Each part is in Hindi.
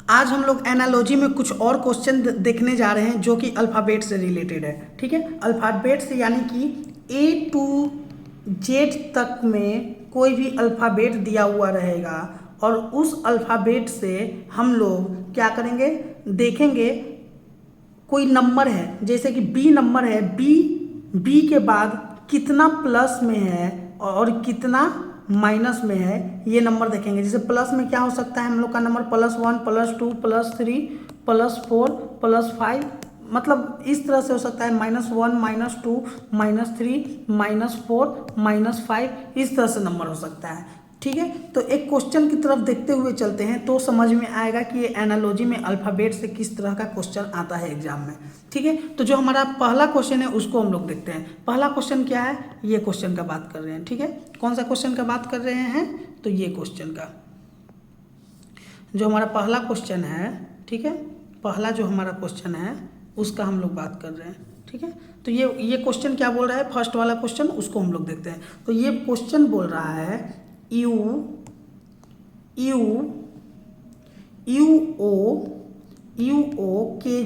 आज हम लोग एनालॉजी में कुछ और क्वेश्चन देखने जा रहे हैं जो कि अल्फ़ाबेट से रिलेटेड है। ठीक है, अल्फ़ाबेट से यानी कि A to Z तक में कोई भी अल्फ़ाबेट दिया हुआ रहेगा और उस अल्फ़ाबेट से हम लोग क्या करेंगे, देखेंगे कोई नंबर है, जैसे कि B नंबर है, बी के बाद कितना प्लस में है और कितना माइनस में है, ये नंबर देखेंगे। जैसे प्लस में क्या हो सकता है हम लोग का नंबर +1 +2 +3 +4 +5, मतलब इस तरह से हो सकता है -1 -2 -3 -4 -5, इस तरह से नंबर हो सकता है। ठीक है, तो एक क्वेश्चन की तरफ देखते हुए चलते हैं तो समझ में आएगा कि ये एनालॉजी में अल्फ़ाबेट से किस तरह का क्वेश्चन आता है एग्जाम में। ठीक है, तो जो हमारा पहला क्वेश्चन है उसको हम लोग देखते हैं। पहला क्वेश्चन क्या है, ये क्वेश्चन का बात कर रहे हैं। ठीक है, कौन सा क्वेश्चन का बात कर रहे हैं, तो ये क्वेश्चन का जो हमारा पहला क्वेश्चन है। ठीक है, पहला जो हमारा क्वेश्चन है उसका हम लोग बात कर रहे हैं। ठीक है, तो ये क्वेश्चन क्या बोल रहा है, फर्स्ट वाला क्वेश्चन, उसको हम लोग देखते हैं। तो ये क्वेश्चन बोल रहा है यू ओ के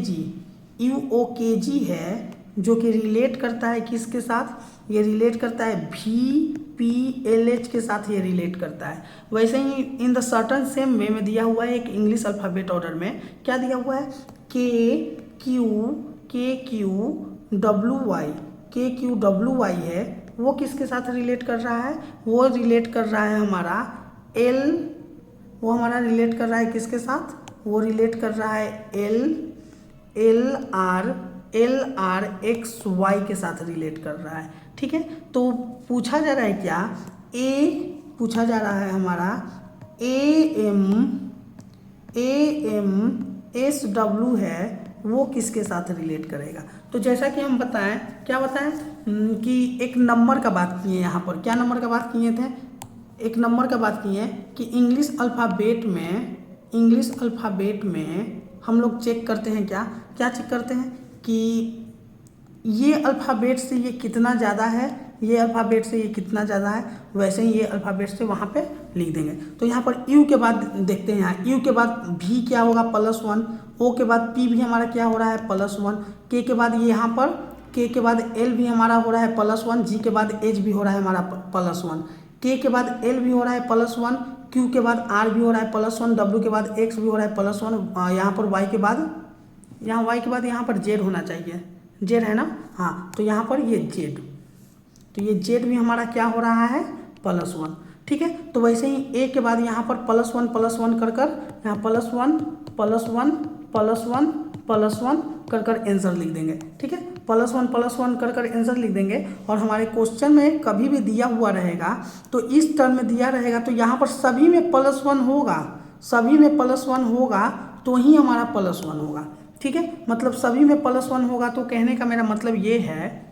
जी है, जो कि रिलेट करता है किसके साथ, ये रिलेट करता है VPLH के साथ, ये रिलेट करता है। वैसे ही in the certain same way में दिया हुआ है एक इंग्लिश अल्फ़ाबेट ऑर्डर में, क्या दिया हुआ है, KQWY है, वो किसके साथ रिलेट कर रहा है, वो रिलेट कर रहा है हमारा वो हमारा रिलेट कर रहा है किसके साथ, वो रिलेट कर रहा है LRXY के साथ रिलेट कर रहा है। ठीक है, तो पूछा जा रहा है क्या, पूछा जा रहा है हमारा AMSW है, वो किसके साथ रिलेट करेगा। तो जैसा कि हम बताएं, क्या बताएं कि एक नंबर का बात किए, यहाँ पर क्या नंबर का बात किए थे, एक नंबर का बात किए कि इंग्लिश अल्फ़ाबेट में हम लोग चेक करते हैं, क्या चेक करते हैं कि ये अल्फ़ाबेट से ये कितना ज़्यादा है, ये अल्फ़ाबेट से ये कितना ज़्यादा है, वैसे ही ये अल्फ़ाबेट से वहाँ पे लिख देंगे। तो यहाँ पर U के बाद देखते हैं, यहाँ U के बाद V क्या होगा +1, O के बाद P भी हमारा क्या हो रहा है +1, K के बाद ये यहाँ पर K के बाद L भी हमारा हो रहा है +1, G के बाद H भी हो रहा है हमारा +1, K के बाद L भी हो रहा है +1, Q के बाद R भी हो रहा है +1, W के बाद X भी हो रहा है +1, यहाँ पर Y के बाद यहाँ पर Z होना चाहिए, Z है ना, हाँ, तो यहाँ पर ये Z, तो ये Z भी हमारा क्या हो रहा है +1। ठीक है, तो वैसे ही A के बाद यहाँ पर +1 कर यहाँ +1 कर आंसर लिख देंगे। ठीक है, +1 कर आंसर लिख देंगे। और हमारे क्वेश्चन में कभी भी दिया हुआ रहेगा तो इस टर्म में दिया रहेगा तो यहाँ पर सभी में +1 होगा, तो ही हमारा +1 होगा। ठीक है, मतलब सभी में +1 होगा, तो कहने का मेरा मतलब ये है,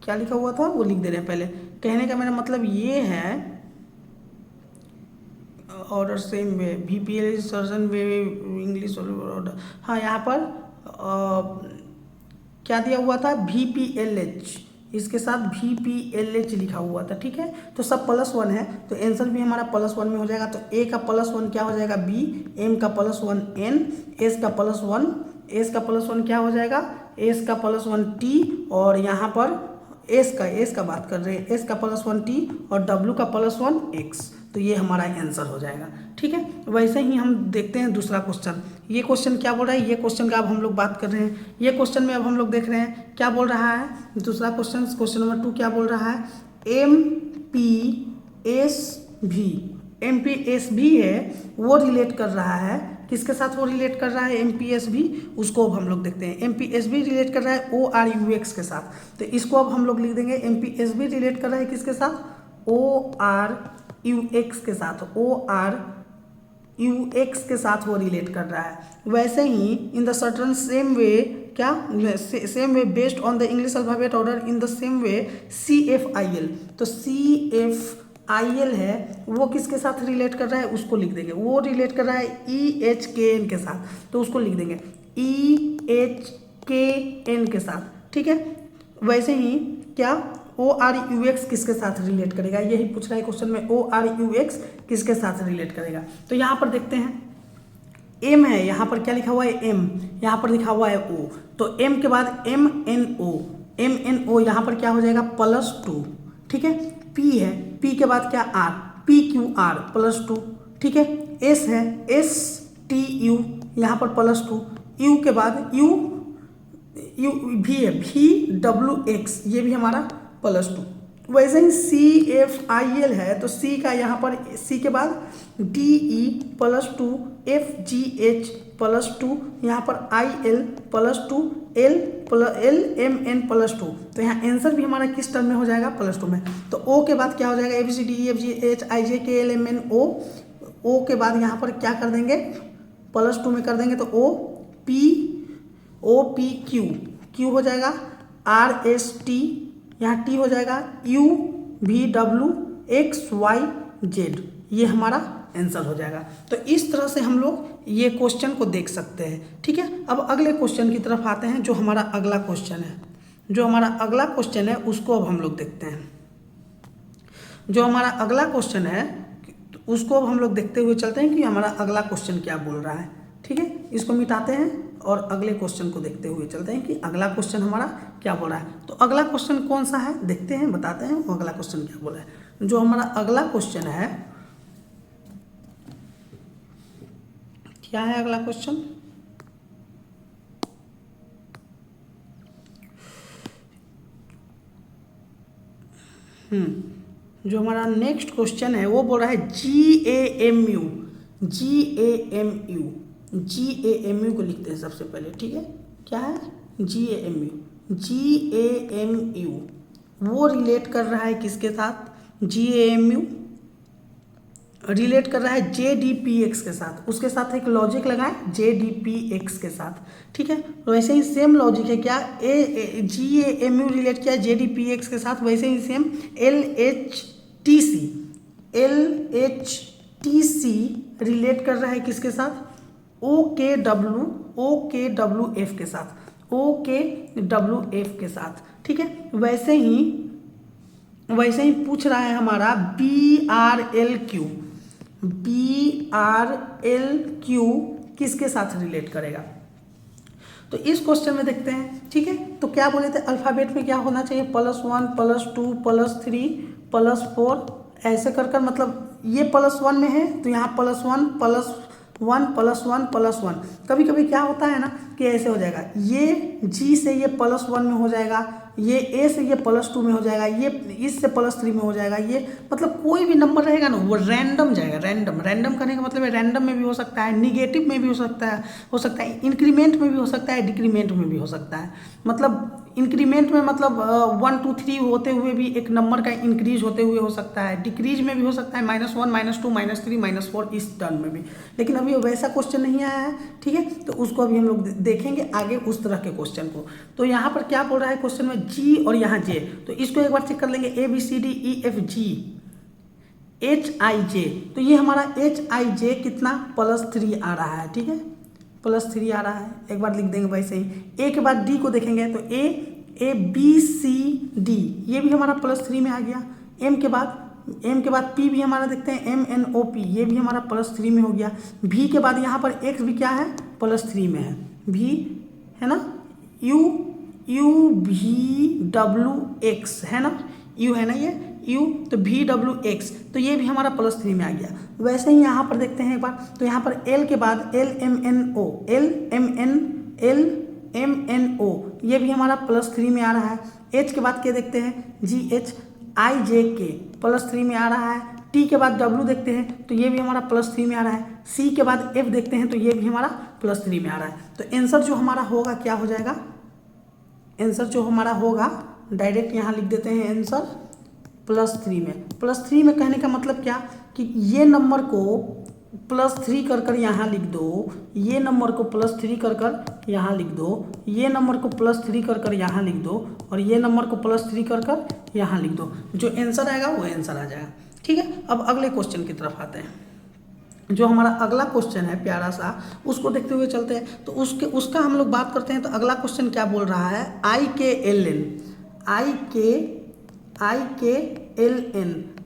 क्या लिखा हुआ था वो लिख दे रहे हैं पहले, कहने का मेरा मतलब ये है order same way VPLH certain way English order, हाँ, यहाँ पर क्या दिया हुआ था VPLH, इसके साथ VPLH लिखा हुआ था। ठीक है, तो सब +1 है, तो आंसर भी हमारा +1 में हो जाएगा। तो A का +1 क्या हो जाएगा B, M का +1 N, S का +1 क्या हो जाएगा, S का +1 T, और यहाँ पर S का बात कर रहे हैं, S का +1 T और W का +1 X, तो ये हमारा आंसर हो जाएगा। ठीक है, वैसे ही हम देखते हैं दूसरा क्वेश्चन। ये क्वेश्चन क्या बोल रहा है, ये क्वेश्चन का अब हम लोग बात कर रहे हैं। ये क्वेश्चन में अब हम लोग देख रहे हैं क्या बोल रहा है, दूसरा क्वेश्चन नंबर 2 क्या बोल रहा है, MPSV है, वो रिलेट कर रहा है किसके साथ, वो रिलेट कर रहा है MPSV, उसको अब हम लोग देखते हैं। MPSV रिलेट कर रहा है ORUX के साथ, तो इसको अब हम लोग लिख देंगे। MPSV रिलेट कर रहा है किसके साथ, ORUX के साथ, ORUX के साथ वो रिलेट कर रहा है। वैसे ही in the certain same way, क्या same way based on the English alphabet order in the same way CFIL, तो CFIL है, वो किसके साथ रिलेट कर रहा है, उसको लिख देंगे। वो रिलेट कर रहा है EHKN के साथ, तो उसको लिख देंगे EHKN के साथ। ठीक है, वैसे ही क्या ORUX किसके साथ रिलेट करेगा, यही पूछ रहा है क्वेश्चन में, ORUX किसके साथ रिलेट करेगा। तो यहाँ पर देखते हैं एम है, यहाँ पर क्या लिखा हुआ है एम, यहाँ पर लिखा हुआ है ओ, तो एम के बाद एम एन ओ यहाँ पर क्या हो जाएगा +2, ठीक है। पी है, पी के बाद क्या आर, पी क्यू आर +2, ठीक है। एस है, एस टी यू यहाँ पर +2, यू के बाद यू भी है, वी डब्ल्यू एक्स ये भी हमारा +2। वैसे ही सी एफ आई एल है, तो सी का यहाँ पर सी के बाद D E +2, F G H +2, यहाँ पर I L +2, L M N +2। तो यहाँ आंसर भी हमारा किस टर्म में हो जाएगा +2 में। तो ओ के बाद क्या हो जाएगा A B C D E F G H I J K L M N O के बाद यहाँ पर क्या कर देंगे +2 में कर देंगे, तो ओ पी क्यू हो जाएगा, आर एस टी यहाँ टी हो जाएगा, U V W X Y Z ये हमारा आंसर हो जाएगा। तो इस तरह से हम लोग ये क्वेश्चन को देख सकते हैं, ठीक है। अब अगले क्वेश्चन की तरफ आते हैं, जो हमारा अगला क्वेश्चन है। जो हमारा अगला क्वेश्चन है उसको अब हम लोग देखते हैं। जो हमारा अगला क्वेश्चन है उसको अब हम लोग देखते हुए चलते हैं कि हमारा अगला क्वेश्चन क्या बोल रहा है, ठीक है। इसको मिटाते हैं और अगले क्वेश्चन को देखते हुए चलते हैं कि अगला क्वेश्चन हमारा क्या बोल रहा है। तो अगला क्वेश्चन कौन सा है देखते हैं, बताते हैं वो अगला क्वेश्चन क्या बोल रहा है। जो हमारा अगला क्वेश्चन है, क्या है अगला क्वेश्चन, जो हमारा नेक्स्ट क्वेश्चन है वो बोल रहा है GAMU को लिखते हैं सबसे पहले, ठीक है। क्या है GAMU वो रिलेट कर रहा है किसके साथ, GAMU रिलेट कर रहा है JDPX के साथ, उसके साथ एक लॉजिक लगाएं JDPX के साथ, ठीक है। तो वैसे ही सेम लॉजिक है क्या, GAMU रिलेट किया JDPX के साथ, वैसे ही सेम LHTC रिलेट कर रहा है किसके साथ, OKWF के साथ, OKWF के साथ, ठीक है। वैसे ही पूछ रहा है हमारा BRLQ किसके साथ रिलेट करेगा। तो इस क्वेश्चन में देखते हैं, ठीक है। तो क्या बोले थे अल्फ़ाबेट में क्या होना चाहिए, +1 +2 +3 +4 ऐसे कर मतलब ये +1 में है तो यहाँ +1 +1 कभी कभी क्या होता है ना कि ऐसे हो जाएगा, ये G से ये +1 में हो जाएगा, ये A से ये +2 में हो जाएगा, ये इससे +3 में हो जाएगा, ये मतलब कोई भी नंबर रहेगा ना वो रैंडम जाएगा। रैंडम करने का मतलब है रैंडम में भी हो सकता है, निगेटिव में भी हो सकता है, इंक्रीमेंट में भी हो सकता है, डिक्रीमेंट में भी हो सकता है। मतलब इंक्रीमेंट में मतलब 1 2 3 होते हुए भी एक नंबर का इंक्रीज होते हुए हो सकता है, डिक्रीज में भी हो सकता है -1 -2 -3 -4 इस टर्म में भी। लेकिन अभी वैसा क्वेश्चन नहीं आया है, ठीक है। तो उसको अभी हम लोग देखेंगे आगे उस तरह के क्वेश्चन को। तो यहाँ पर क्या बोल रहा है क्वेश्चन में G और यहाँ J, तो इसको एक बार चेक कर लेंगे ABCDEFG HIJ। तो ये हमारा HIJ कितना +3 आ रहा है, ठीक है, +3 आ रहा है। एक बार लिख देंगे वैसे ही। A के बाद D को देखेंगे तो ABCD ये भी हमारा +3 में आ गया। M के बाद P भी हमारा देखते हैं MNOP ये भी हमारा +3 में हो गया। V के बाद यहाँ पर X भी क्या है +3 में है, V है ना, UVWX है ना, U है ना ये U, तो VWX तो ये भी हमारा +3 में आ गया। वैसे ही यहाँ पर देखते हैं एक बार, तो यहाँ पर L के बाद LMNO ये भी हमारा +3 में आ रहा है। H के बाद क्या देखते हैं GHIJK +3 में आ रहा है। T के बाद W देखते हैं तो ये भी हमारा +3 में आ रहा है। C के बाद F देखते हैं तो ये भी हमारा +3 में आ रहा है। तो आंसर जो हमारा होगा क्या हो जाएगा, आंसर जो हमारा होगा डायरेक्ट यहाँ लिख देते हैं आंसर +3 में। +3 में कहने का मतलब क्या कि ये नंबर को +3 कर यहाँ लिख दो, ये नंबर को +3 कर यहाँ लिख दो, ये नंबर को +3 कर यहाँ लिख दो, और ये नंबर को +3 कर यहाँ लिख दो। जो आंसर आएगा वो आंसर आ जाएगा, ठीक है। अब अगले क्वेश्चन की तरफ आते हैं। जो हमारा अगला क्वेश्चन है प्यारा सा, उसको देखते हुए चलते हैं। तो उसका हम लोग बात करते हैं। तो अगला क्वेश्चन क्या बोल रहा है,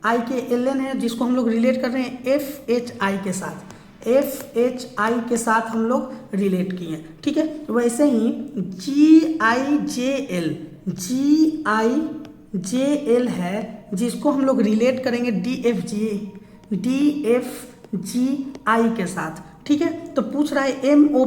IKLN है जिसको हम लोग रिलेट कर रहे हैं FHI के साथ। एफ एच आई के साथ हम लोग रिलेट किए, ठीक है। वैसे ही जी आई जे एल है, जिसको हम लोग रिलेट करेंगे डी एफ जी आई के साथ, ठीक है। तो पूछ रहा है एम ओ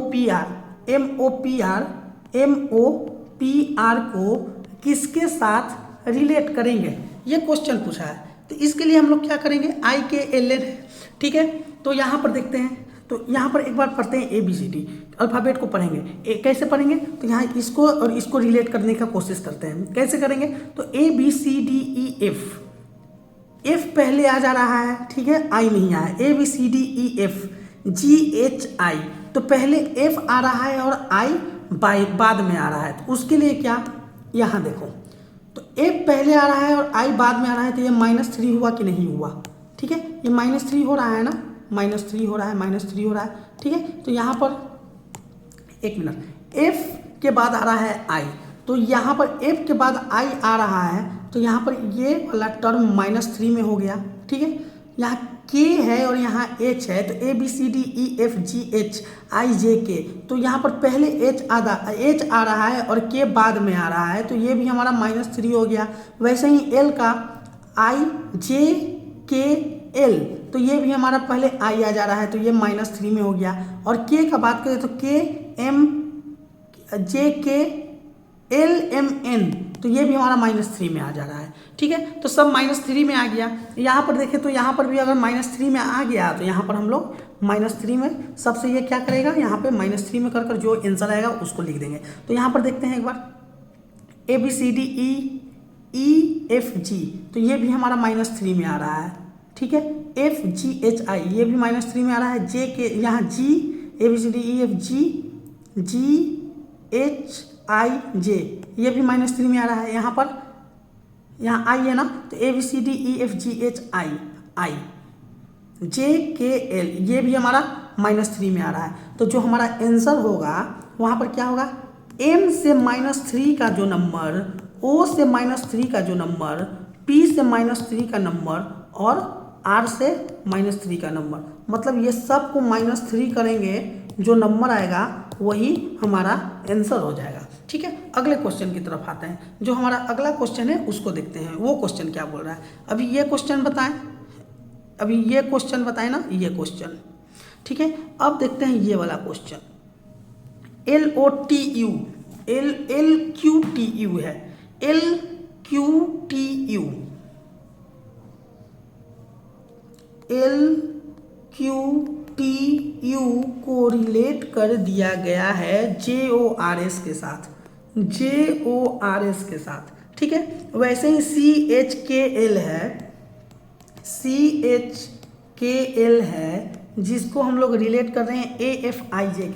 पी आर को किसके साथ रिलेट करेंगे, ये क्वेश्चन पूछा है। तो इसके लिए हम लोग क्या करेंगे, आई के एल एन है, ठीक है। तो यहाँ पर देखते हैं, तो यहाँ पर एक बार पढ़ते हैं ABCD अल्फ़ाबेट को पढ़ेंगे। कैसे पढ़ेंगे, तो यहाँ इसको और इसको रिलेट करने का कोशिश करते हैं। कैसे करेंगे, तो ABCDEF, एफ पहले आ जा रहा है, ठीक है, आई नहीं आया। ABCDEF GHI, तो पहले एफ आ रहा है और आई बाद में आ रहा है। तो उसके लिए क्या, यहाँ देखो, तो एफ पहले आ रहा है और आई बाद में आ रहा है, तो ये -3 हुआ कि नहीं हुआ, ठीक है। ये -3 हो रहा है ना, -3 हो रहा है, -3 हो रहा है, ठीक है। तो यहाँ पर एक मिनट, एफ के बाद आ रहा है आई, तो यहाँ पर एफ के बाद आई आ रहा है, तो यहाँ पर ये वाला टर्म -3 में हो गया, ठीक है। यहाँ के है और यहाँ एच है, तो ABCDEFGHIJK, तो यहाँ पर पहले एच आ रहा है और के बाद में आ रहा है, तो ये भी हमारा -3 हो गया। वैसे ही एल का IJKL, तो ये भी हमारा पहले आई आ जा रहा है, तो ये -3 में हो गया। और के का बात करें तो KMJKLMN, तो ये भी हमारा -3 में आ जा रहा है, ठीक है। तो सब -3 में आ गया। यहाँ पर देखें तो यहाँ पर भी अगर -3 में आ गया, तो यहाँ पर हम लोग -3 में सबसे ये क्या करेगा, यहाँ पे -3 में कर जो आंसर आएगा उसको लिख देंगे। तो यहाँ पर देखते हैं एक बार, ABCDEFG, तो ये भी हमारा -3 में आ रहा है, ठीक है। FGHI, ये भी -3 में आ रहा है। J के यहाँ G, ABCDEFG GHIJ, ये भी -3 में आ रहा है। यहाँ पर यहाँ आई है ना, तो ABCDEFGHI JKL, ये भी हमारा -3 में आ रहा है। तो जो हमारा आंसर होगा वहाँ पर क्या होगा, M से -3 का जो नंबर, O से -3 का जो नंबर, P से -3 का नंबर और R से -3 का नंबर, मतलब ये सब को -3 करेंगे, जो नंबर आएगा वही हमारा आंसर हो जाएगा, ठीक है। अगले क्वेश्चन की तरफ आते हैं। जो हमारा अगला क्वेश्चन है उसको देखते हैं, वो क्वेश्चन क्या बोल रहा है। अभी ये क्वेश्चन बताएं ना, ये क्वेश्चन, ठीक है। अब देखते हैं ये वाला क्वेश्चन, LOTU LQTU है, LQTU को रिलेट कर दिया गया है JORS के साथ, ठीक है। वैसे ही CHKL है, जिसको हम लोग रिलेट कर रहे हैं AFIJ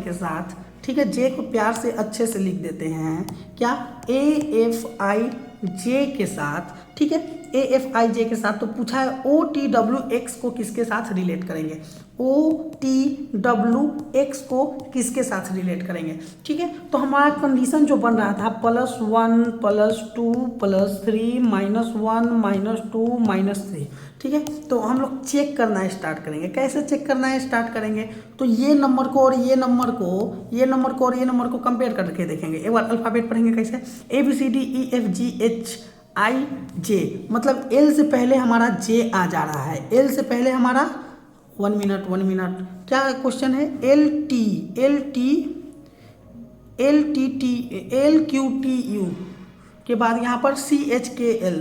के साथ, ठीक है। जे को प्यार से अच्छे से लिख देते हैं, क्या, AFIJ के साथ, ठीक है, AFIJ के साथ। तो पूछा है OTWX को किसके साथ रिलेट करेंगे, OTWX को किसके साथ रिलेट करेंगे, ठीक है। तो हमारा कंडीशन जो बन रहा था +1 +2 +3 -1 -2 -3, ठीक है। तो हम लोग चेक करना स्टार्ट करेंगे। कैसे चेक करना स्टार्ट करेंगे, तो ये नंबर को और ये नंबर को कंपेयर करके देखेंगे। एक बार अल्फ़ाबेट पढ़ेंगे कैसे, ABCDEFGHIJ, मतलब L से पहले हमारा J आ जा रहा है, L से पहले हमारा 1 मिनट क्या क्वेश्चन है, LQTU के बाद यहाँ पर CHKL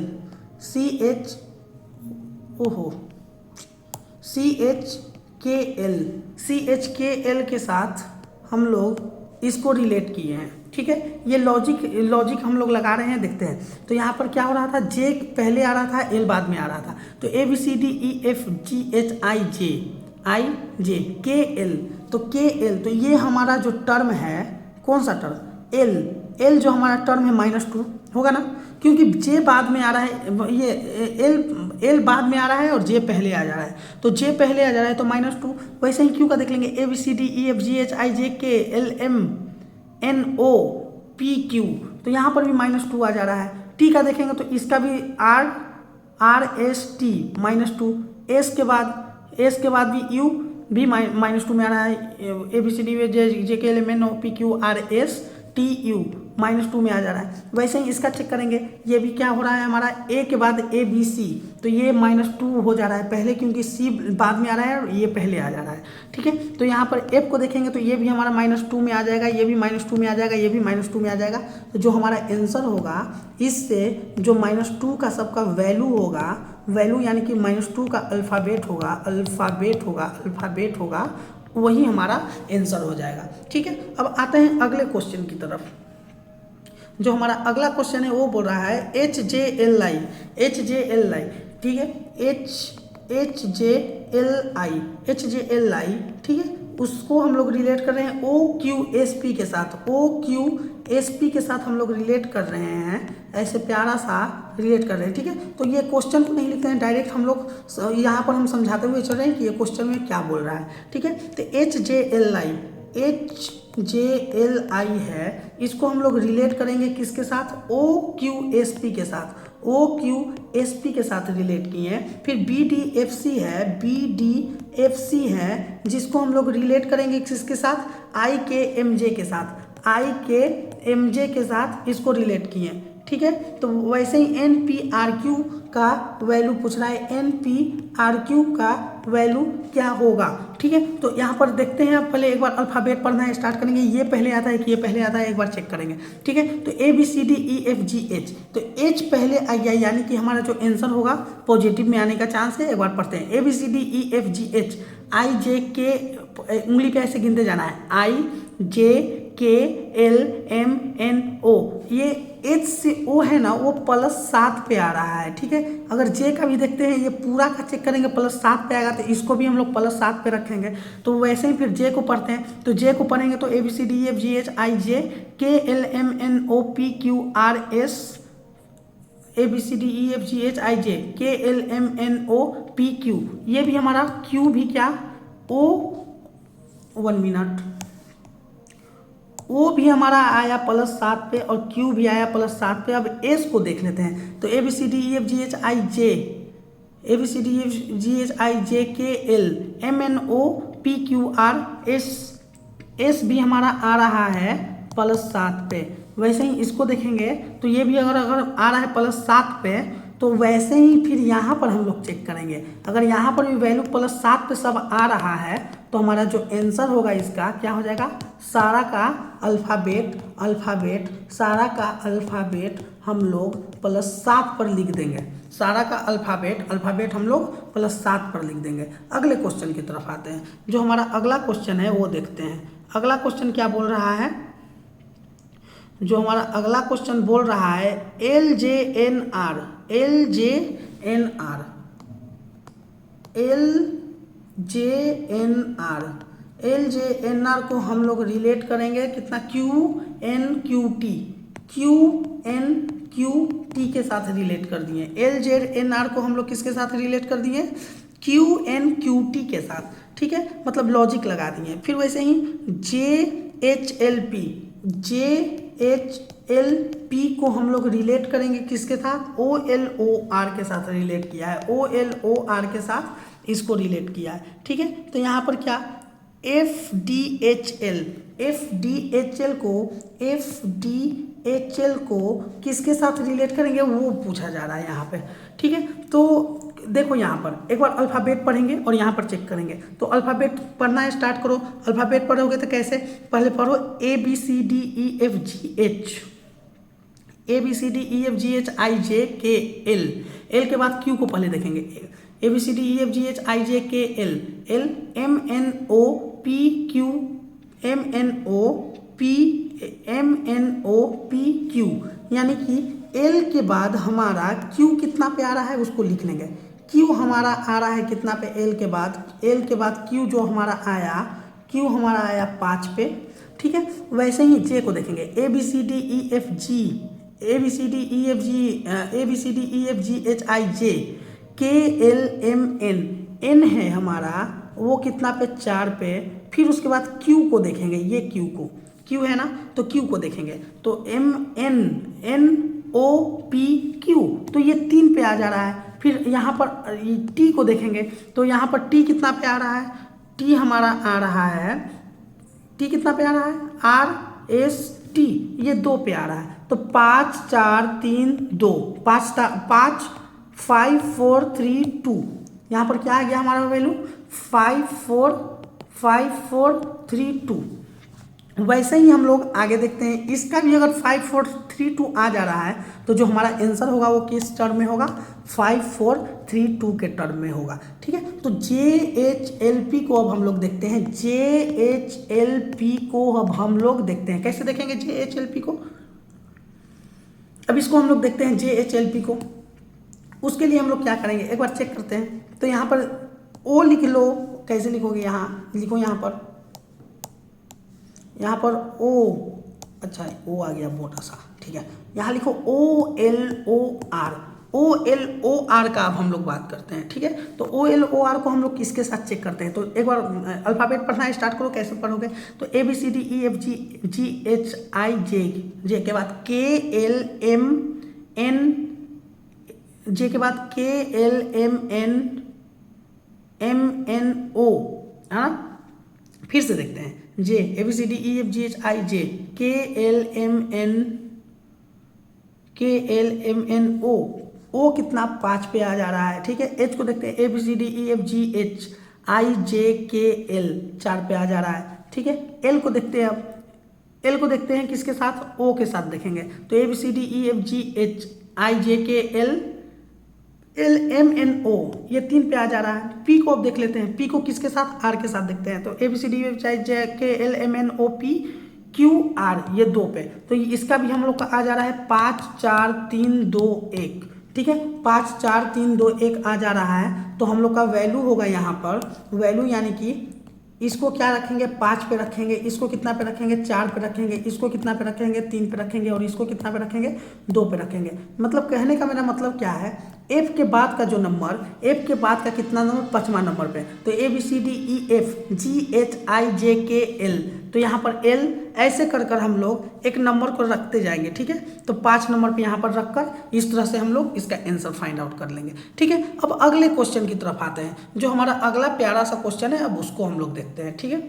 के साथ हम लोग इसको रिलेट किए हैं, ठीक है। ये लॉजिक हम लोग लगा रहे हैं, देखते हैं। तो यहाँ पर क्या हो रहा था, J पहले आ रहा था, L बाद में आ रहा था, तो ABCDEFGHIJ KL, तो KL, तो ये हमारा जो टर्म है, कौन सा टर्म, L जो हमारा टर्म है -2 होगा ना, क्योंकि J बाद में आ रहा है, ये L बाद में आ रहा है और J पहले आ जा रहा है, तो J पहले आ जा रहा है तो -2। वैसे ही Q का देख लेंगे, ABCDEFGHIJKLMNOPQ, तो यहाँ पर भी -2 आ जा रहा है। T का देखेंगे तो इसका भी RST -2, S के बाद एस के बाद भी यू भी -2 में आ रहा है, ABCD में JKLMNOPQRS TU -2 में आ जा रहा है। वैसे ही इसका चेक करेंगे, ये भी क्या हो रहा है हमारा ए के बाद ABC, तो ये -2 हो जा रहा है पहले, क्योंकि सी बाद में आ रहा है और ये पहले आ जा रहा है। ठीक है, तो यहाँ पर एफ को देखेंगे तो ये भी हमारा -2 में आ जाएगा, ये भी -2 में आ जाएगा, ये भी -2 में आ जाएगा। तो जो हमारा आंसर होगा इससे जो -2 का सबका वैल्यू होगा, वैल्यू यानी कि -2 का अल्फ़ाबेट होगा, वही हमारा आंसर हो जाएगा। ठीक है, अब आते हैं अगले क्वेश्चन की तरफ। जो हमारा अगला क्वेश्चन है वो बोल रहा है HJLI, ठीक है, HJLI, ठीक है, उसको हम लोग रिलेट कर रहे हैं OQSP के साथ, OQSP के साथ हम लोग रिलेट कर रहे हैं, ऐसे प्यारा सा रिलेट कर रहे हैं। ठीक है, तो ये क्वेश्चन को नहीं लिखते हैं, डायरेक्ट हम लोग यहाँ पर हम समझाते हुए चल रहे हैं कि ये क्वेश्चन में क्या बोल रहा है। ठीक है, तो HJLI है, इसको हम लोग रिलेट करेंगे किसके साथ, OQSP के साथ, OQSP के साथ रिलेट किए हैं। फिर BDFC है, जिसको हम लोग रिलेट करेंगे किसके साथ, IKMJ के साथ, IKMJ के साथ इसको रिलेट किए हैं। ठीक है, तो वैसे ही NPRQ का वैल्यू पूछ रहा है, NPRQ का वैल्यू क्या होगा। ठीक है, तो यहाँ पर देखते हैं, पहले एक बार अल्फ़ाबेट पढ़ना स्टार्ट करेंगे, ये पहले आता है कि ये पहले आता है, एक बार चेक करेंगे। ठीक है, तो ABCDEFGH, तो H पहले आ गया, यानी कि हमारा जो आंसर होगा पॉजिटिव में आने का चांस है। एक बार पढ़ते हैं, ABCDEFGH, IJK, उंगली पे ऐसे गिनते जाना है, IJKLMNO, ये H से O है ना, वो +7 पे आ रहा है। ठीक है, अगर J का भी देखते हैं, ये पूरा का चेक करेंगे +7 पे आएगा, तो इसको भी हम लोग +7 पे रखेंगे। तो वैसे ही फिर J को पढ़ते हैं, तो J को पढ़ेंगे तो ABCDEFGH IJKLMNOPQRS, ABCDEFGHIJKLMNOPQ, ये भी हमारा Q भी क्या, O 1 मिनट, O भी हमारा आया +7 पे और Q भी आया +7 पे। अब S को देख लेते हैं, तो ABCDEFGHIJKLMNOPQRS, S भी हमारा आ रहा है +7 पे। वैसे ही इसको देखेंगे तो ये भी अगर आ रहा है +7 पे, तो वैसे ही फिर यहाँ पर हम लोग चेक करेंगे, अगर यहाँ पर भी वैल्यू +7 पे सब आ रहा है, तो हमारा जो आंसर होगा इसका क्या हो जाएगा, सारा का अल्फ़ाबेट हम लोग +7 पर लिख देंगे, सारा का अल्फ़ाबेट हम लोग +7 पर लिख देंगे। अगले क्वेश्चन की तरफ आते हैं, जो हमारा अगला क्वेश्चन है वो देखते हैं। अगला क्वेश्चन क्या बोल रहा है, जो हमारा अगला क्वेश्चन बोल रहा है LJNR को हम लोग रिलेट करेंगे कितना, QNQT के साथ रिलेट कर दिए। LJNR को हम लोग किसके साथ रिलेट कर दिए, QNQT के साथ। ठीक है, मतलब लॉजिक लगा दिए। फिर वैसे ही JHLP को हम लोग रिलेट करेंगे किसके साथ, OLOR के साथ रिलेट किया है, OLOR के साथ इसको रिलेट किया है। ठीक है, तो यहाँ पर क्या, FDHL को किसके साथ रिलेट करेंगे वो पूछा जा रहा है यहाँ पे। ठीक है, तो देखो यहाँ पर एक बार अल्फ़ाबेट पढ़ेंगे और यहाँ पर चेक करेंगे। तो अल्फ़ाबेट पढ़ना स्टार्ट करो। अल्फ़ाबेट पढ़ोगे तो कैसे, पहले पढ़ो ABCDEFGHIJKL, L के बाद Q को पहले देखेंगे, ABCDEFGHIJKL, MNOPQ, यानी कि L के बाद हमारा Q कितना पे आ रहा है उसको लिख लेंगे। Q हमारा आ रहा है कितना पे, L के बाद Q जो हमारा आया, Q हमारा आया 5 पे। ठीक है, वैसे ही J को देखेंगे, ABCDEFGHIJKLMN, N है हमारा, वो कितना पे, 4 पे। फिर उसके बाद Q को देखेंगे, ये Q है ना, तो Q को देखेंगे तो MN OPQ, तो ये 3 पे आ जा रहा है। फिर यहाँ पर T को देखेंगे तो यहाँ पर T कितना पे आ रहा है, T हमारा आ रहा है, T कितना पे आ रहा है, RST, ये 2 पे आ रहा है। तो 5 4 3 2, 5 5 4 3 2, यहाँ पर क्या आ गया हमारा वैल्यू 5 4 3 2। वैसे ही हम लोग आगे देखते हैं, इसका भी अगर 5 4 3 2 आ जा रहा है तो जो हमारा आंसर होगा वो किस टर्म में होगा, 5 4 3 2 के टर्म में होगा। ठीक है, तो JHLP को अब हम लोग देखते हैं, JHLP को अब हम लोग देखते हैं। कैसे देखेंगे JHLP को, अब इसको हम लोग देखते हैं JHLP को। उसके लिए हम लोग क्या करेंगे, एक बार चेक करते हैं। तो यहाँ पर O लिख लो, कैसे लिखोगे, यहाँ लिखो, यहाँ पर O, अच्छा O आ गया मोटा सा, ठीक है, यहाँ लिखो OLOR, OLOR का अब हम लोग बात करते हैं। ठीक है, तो OLOR को हम लोग किसके साथ चेक करते हैं, तो एक बार अल्फ़ाबेट पढ़ना स्टार्ट करो। कैसे पढ़ोगे, तो ABCDEFGHIJ, जे के बाद KLMN, जे के बाद KLMNMNO, है ना। फिर से देखते हैं, जे ABCDEFGHIJ KLMNO, O कितना 5 पे आ जा रहा है। ठीक है, H को देखते हैं, ABCDEFGHIJKL 4 पे आ जा रहा है। ठीक है, L को देखते हैं, अब L को देखते हैं किसके साथ, O के साथ देखेंगे। तो ABCDEFGHIJKL LMNO, ये 3 पे आ जा रहा है। P को अब देख लेते हैं, P को किसके साथ, R के साथ देखते हैं। तो ABCDEFGHIJKL LMNOPQR, ये 2 पे, तो इसका भी हम लोग का आ जा रहा है 5 4 3 2 1। ठीक है, 5 4 3 2 1 आ जा रहा है। तो हम लोग का वैल्यू होगा यहाँ पर, वैल्यू यानी कि इसको क्या रखेंगे, 5 पे रखेंगे, इसको कितना पे रखेंगे, 4 पे रखेंगे, इसको कितना पे रखेंगे, 3 पे रखेंगे, और इसको कितना पे रखेंगे, 2 पे रखेंगे। मतलब कहने का मेरा मतलब क्या है, F के बाद का जो नंबर, F के बाद का कितना नंबर, 5वां नंबर पे। तो ABCDEFGHIJKL, तो यहाँ पर L ऐसे कर कर हम लोग एक नंबर को रखते जाएंगे। ठीक है, तो 5 नंबर पे यहाँ पर रखकर इस तरह से हम लोग इसका आंसर फाइंड आउट कर लेंगे। ठीक है, अब अगले क्वेश्चन की तरफ आते हैं। जो हमारा अगला प्यारा सा क्वेश्चन है, अब उसको हम लोग देखते हैं। ठीक है,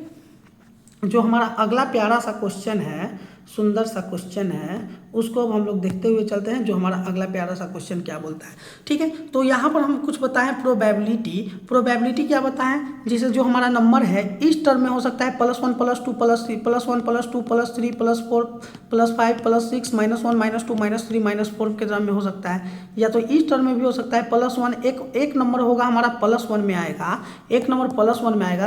जो हमारा अगला प्यारा सा क्वेश्चन है, सुंदर सा क्वेश्चन है, उसको अब हम लोग देखते हुए चलते हैं। जो हमारा अगला प्यारा सा क्वेश्चन क्या बोलता है। ठीक है, तो यहाँ पर हम कुछ बताएं, प्रोबेबिलिटी क्या बताएं, जैसे जो हमारा नंबर है इस टर्म में हो सकता है +1 +2 +3 +1 +2 +3 +4 +5 +6 -1 -2 -3 -4 के टर्म में हो सकता है, या तो इस टर्म में भी हो सकता है। +1 एक नंबर होगा हमारा +1 में आएगा, एक नंबर +1 में आएगा,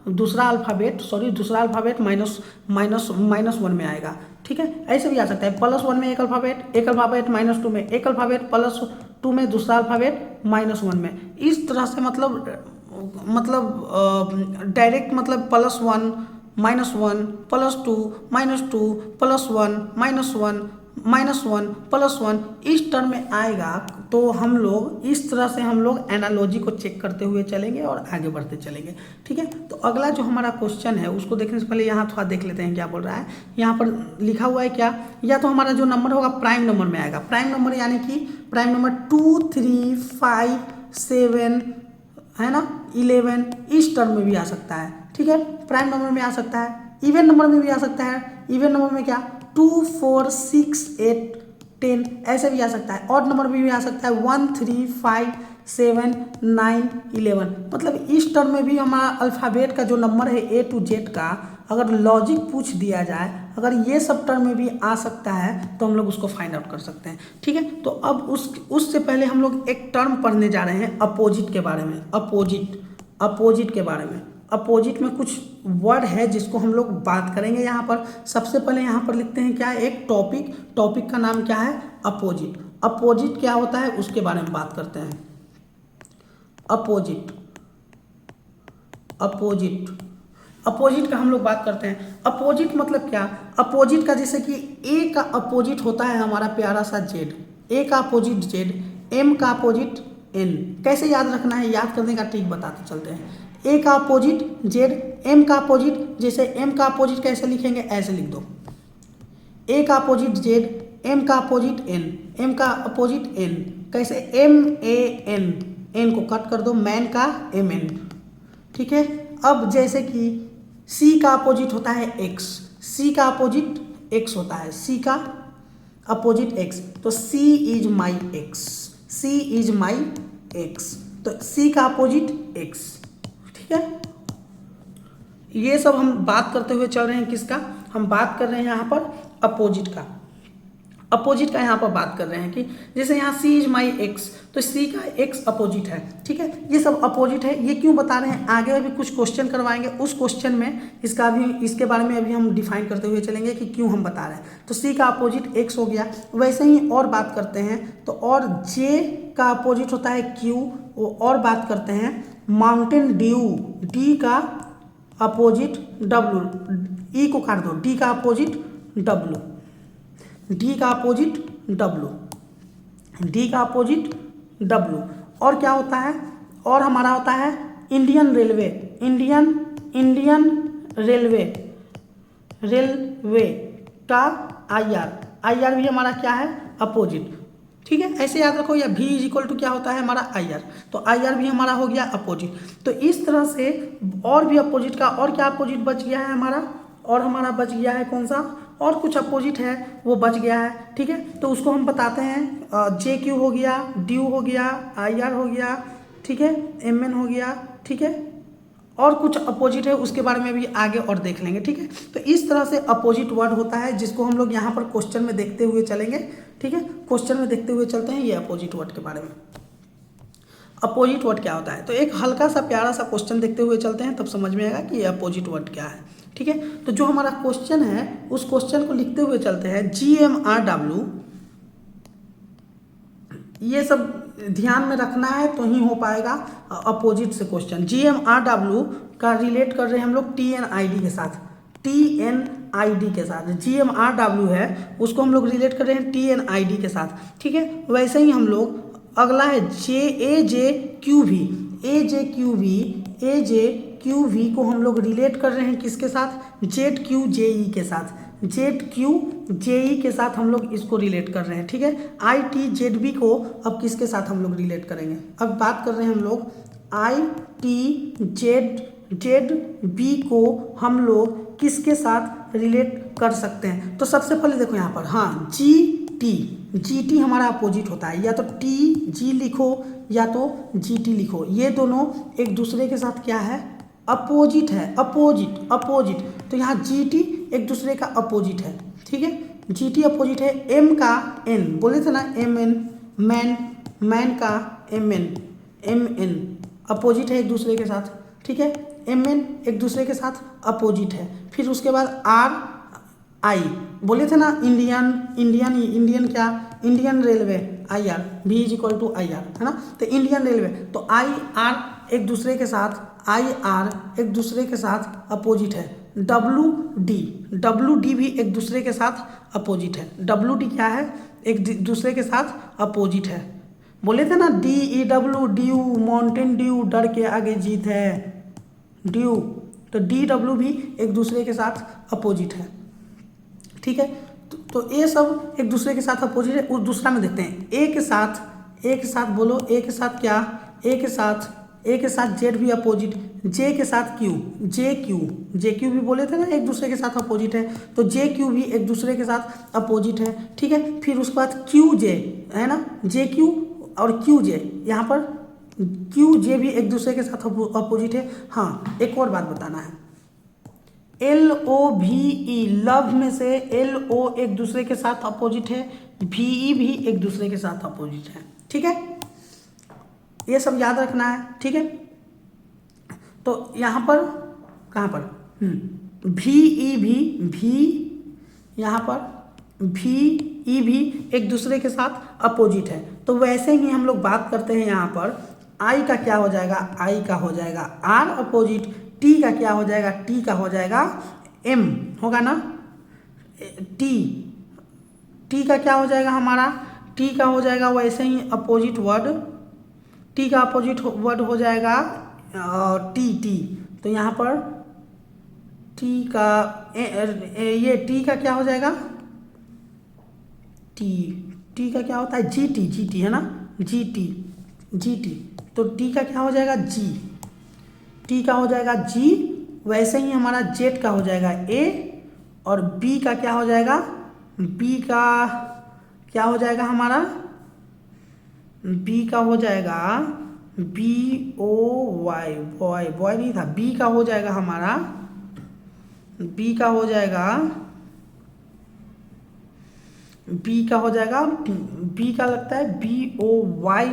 दूसरा अल्फ़ाबेट -1 में आएगा। ठीक है, ऐसे भी आ सकता है, +1 में एक अल्फ़ाबेट -2 में, एक अल्फ़ाबेट +2 में, दूसरा अल्फ़ाबेट -1 में। इस तरह से मतलब डायरेक्ट मतलब +1 -1 +2 -2 +1 +1 इस टर्म में आएगा। तो हम लोग इस तरह से हम लोग एनालॉजी को चेक करते हुए चलेंगे और आगे बढ़ते चलेंगे। ठीक है, तो अगला जो हमारा क्वेश्चन है उसको देखने से पहले यहाँ थोड़ा देख लेते हैं क्या बोल रहा है। यहाँ पर लिखा हुआ है क्या, या तो हमारा जो नंबर होगा प्राइम नंबर में आएगा। प्राइम नंबर यानी कि प्राइम नंबर 2 3 5 7 है ना, 11 इस टर्म में भी आ सकता है। ठीक है, प्राइम नंबर में आ सकता है, इवन नंबर में भी आ सकता है। इवन नंबर में क्या 2 4 6 8 10 ऐसे भी आ सकता है। ऑड नंबर में भी आ सकता है 1 3 5 7 9 11। मतलब इस टर्म में भी हमारा अल्फ़ाबेट का जो नंबर है A to Z का, अगर लॉजिक पूछ दिया जाए, अगर ये सब टर्म में भी आ सकता है तो हम लोग उसको फाइंड आउट कर सकते हैं। ठीक है, तो अब उससे पहले हम लोग एक टर्म पढ़ने जा रहे हैं अपोजिट के बारे में। अपोजिट के बारे में, अपोजिट में कुछ वर्ड है जिसको हम लोग बात करेंगे। यहाँ पर सबसे पहले यहाँ पर लिखते हैं क्या, एक टॉपिक का नाम क्या है, अपोजिट क्या होता है उसके बारे में बात करते हैं। अपोजिट का हम लोग बात करते हैं। अपोजिट मतलब क्या, अपोजिट का जैसे कि A का अपोजिट होता है हमारा प्यारा सा Z, A का अपोजिट Z, M का अपोजिट N। कैसे याद रखना है, याद करने का ट्रिक बताते चलते हैं। A का अपोजिट Z, M का अपोजिट, जैसे M का अपोजिट कैसे लिखेंगे, ऐसे लिख दो, A का अपोजिट Z, एम का अपोजिट एन, एम का अपोजिट एन, कैसे एम ए एन, एन को कट कर दो, मैन का एम एन, ठीक है। अब जैसे कि सी का अपोजिट होता है एक्स, सी का अपोजिट एक्स होता है, सी का अपोजिट एक्स, तो C is my X, C is my X, तो सी का अपोजिट एक्स, ठीक है। ये सब हम बात करते हुए चल रहे हैं किसका, हम बात कर रहे हैं यहाँ पर अपोजिट का, अपोजिट का यहाँ पर बात कर रहे हैं कि जैसे यहाँ सी इज माई एक्स, तो सी का एक्स अपोजिट है, ठीक है। ये सब अपोजिट है, ये क्यों बता रहे हैं, आगे अभी कुछ क्वेश्चन करवाएंगे, उस क्वेश्चन में इसका भी, इसके बारे में अभी हम डिफाइन करते हुए चलेंगे कि क्यों हम बता रहे हैं। तो सी का अपोजिट एक्स हो गया। वैसे ही और बात करते हैं तो, और जे का अपोजिट होता है क्यू, और बात करते हैं माउंटेन ड्यू, डी का अपोजिट डब्लू, ई को काट दो, डी का अपोजिट डब्लू, डी का अपोजिट डब्लू, डी का अपोजिट डब्लू। और क्या होता है, और हमारा होता है Indian railway, Indian railway, railway का आई आर भी हमारा क्या है, अपोजिट, ठीक है। ऐसे याद रखो, या भी इज इक्वल टू क्या होता है हमारा आई आर, तो आई आर भी हमारा हो गया अपोजिट। तो इस तरह से और भी अपोजिट का, और क्या अपोजिट बच गया है हमारा, और हमारा बच गया है कौन सा, और कुछ अपोजिट है वो बच गया है, ठीक है। तो उसको हम बताते हैं, जे क्यू हो गया, ड्यू हो गया, आई आर हो गया, ठीक है, एम एन हो गया, ठीक है। और कुछ अपोजिट है उसके बारे में भी आगे और देख लेंगे, ठीक है। तो इस तरह से अपोजिट वर्ड होता है, जिसको हम लोग यहाँ पर क्वेश्चन में देखते हुए चलेंगे, ठीक है। क्वेश्चन में देखते हुए चलते हैं ये अपोजिट वर्ड के बारे में। अपोजिट वर्ड क्या होता है, तो एक हल्का सा प्यारा सा क्वेश्चन देखते हुए चलते हैं, तब समझ में आएगा कि ये अपोजिट वर्ड क्या है, ठीक है। तो जो हमारा क्वेश्चन है उस क्वेश्चन को लिखते हुए चलते हैं। GMRW, ये सब ध्यान में रखना है तो ही हो पाएगा अपोजिट से क्वेश्चन। GMRW का रिलेट कर रहे हैं हम लोग TNID के साथ, TNID के साथ, GMRW है उसको हम लोग रिलेट कर रहे हैं TNID के साथ, ठीक है। वैसे ही हम लोग अगला है AJQV, AJQV को हम लोग रिलेट कर रहे हैं किसके साथ, ZQJE के साथ, ZQJE के साथ हम लोग इसको रिलेट कर रहे हैं, ठीक है। ITZB को अब किसके साथ हम लोग रिलेट करेंगे, अब बात कर रहे हैं हम लोग ITZB को हम लोग किसके साथ रिलेट कर सकते हैं। तो सबसे पहले देखो यहाँ पर, हाँ GT हमारा अपोजिट होता है, या तो TG लिखो या तो GT लिखो, ये दोनों एक दूसरे के साथ क्या है, अपोजिट है, अपोजिट। तो यहाँ GT एक दूसरे का अपोजिट है, ठीक है। GT अपोजिट है, M का N, बोले थे ना MN, मैन का MN अपोजिट है एक दूसरे के साथ, ठीक है। MN एक दूसरे के साथ अपोजिट है। फिर उसके बाद RI, बोले थे ना इंडियन क्या, Indian railway, IR, V is equal to IR, है ना। तो इंडियन रेलवे, तो IR एक दूसरे के साथ, IR एक दूसरे के साथ अपोजिट है। WD भी एक दूसरे के साथ अपोजिट है। WD क्या है, एक दूसरे के साथ अपोजिट है। बोले थे ना DEW, ड्यू, माउंटेन ड्यू, डर के आगे जीत है, ड्यू, तो DW भी एक दूसरे के साथ अपोजिट है, ठीक है। तो ये सब एक दूसरे के साथ अपोजिट है। उस दूसरा में देखते हैं, एक के साथ बोलो, एक के साथ क्या, एक के साथ जेड भी अपोजिट, जे के साथ क्यू, JQ भी बोले थे ना एक दूसरे के साथ अपोजिट है, तो JQ भी एक दूसरे के साथ अपोजिट है, ठीक है। फिर उसके बाद QJ है ना, JQ और QJ, यहाँ पर QJ भी एक दूसरे के साथ अपोजिट है। हाँ, एक और बात बताना है, LOVE, लव में से LO एक दूसरे के साथ अपोजिट है, VE भी एक दूसरे के साथ अपोजिट है, ठीक है। ये सब याद रखना है, ठीक है। तो यहाँ पर कहाँ पर VE भी एक दूसरे के साथ अपोजिट है। तो वैसे ही हम लोग बात करते हैं यहाँ पर, I का क्या हो जाएगा, I का हो जाएगा R अपोजिट, T का क्या हो जाएगा, T का हो जाएगा M, होगा ना, T का क्या हो जाएगा हमारा, T का हो जाएगा वैसे ही अपोजिट वर्ड, T का अपोजिट वर्ड हो जाएगा T। तो यहाँ पर T का ये T का क्या हो जाएगा, टी, टी का क्या होता है जी टी, जी टी है ना, जी टी, जी टी, तो टी का क्या हो जाएगा जी, टी का हो जाएगा जी। वैसे ही हमारा जेड का हो जाएगा ए, और बी का क्या हो जाएगा, बी का क्या हो जाएगा हमारा, बी का हो जाएगा B O Y, boy, boy नहीं था, बी का हो जाएगा हमारा, बी का हो जाएगा, बी का हो जाएगा, बी का लगता है बी ओ वाई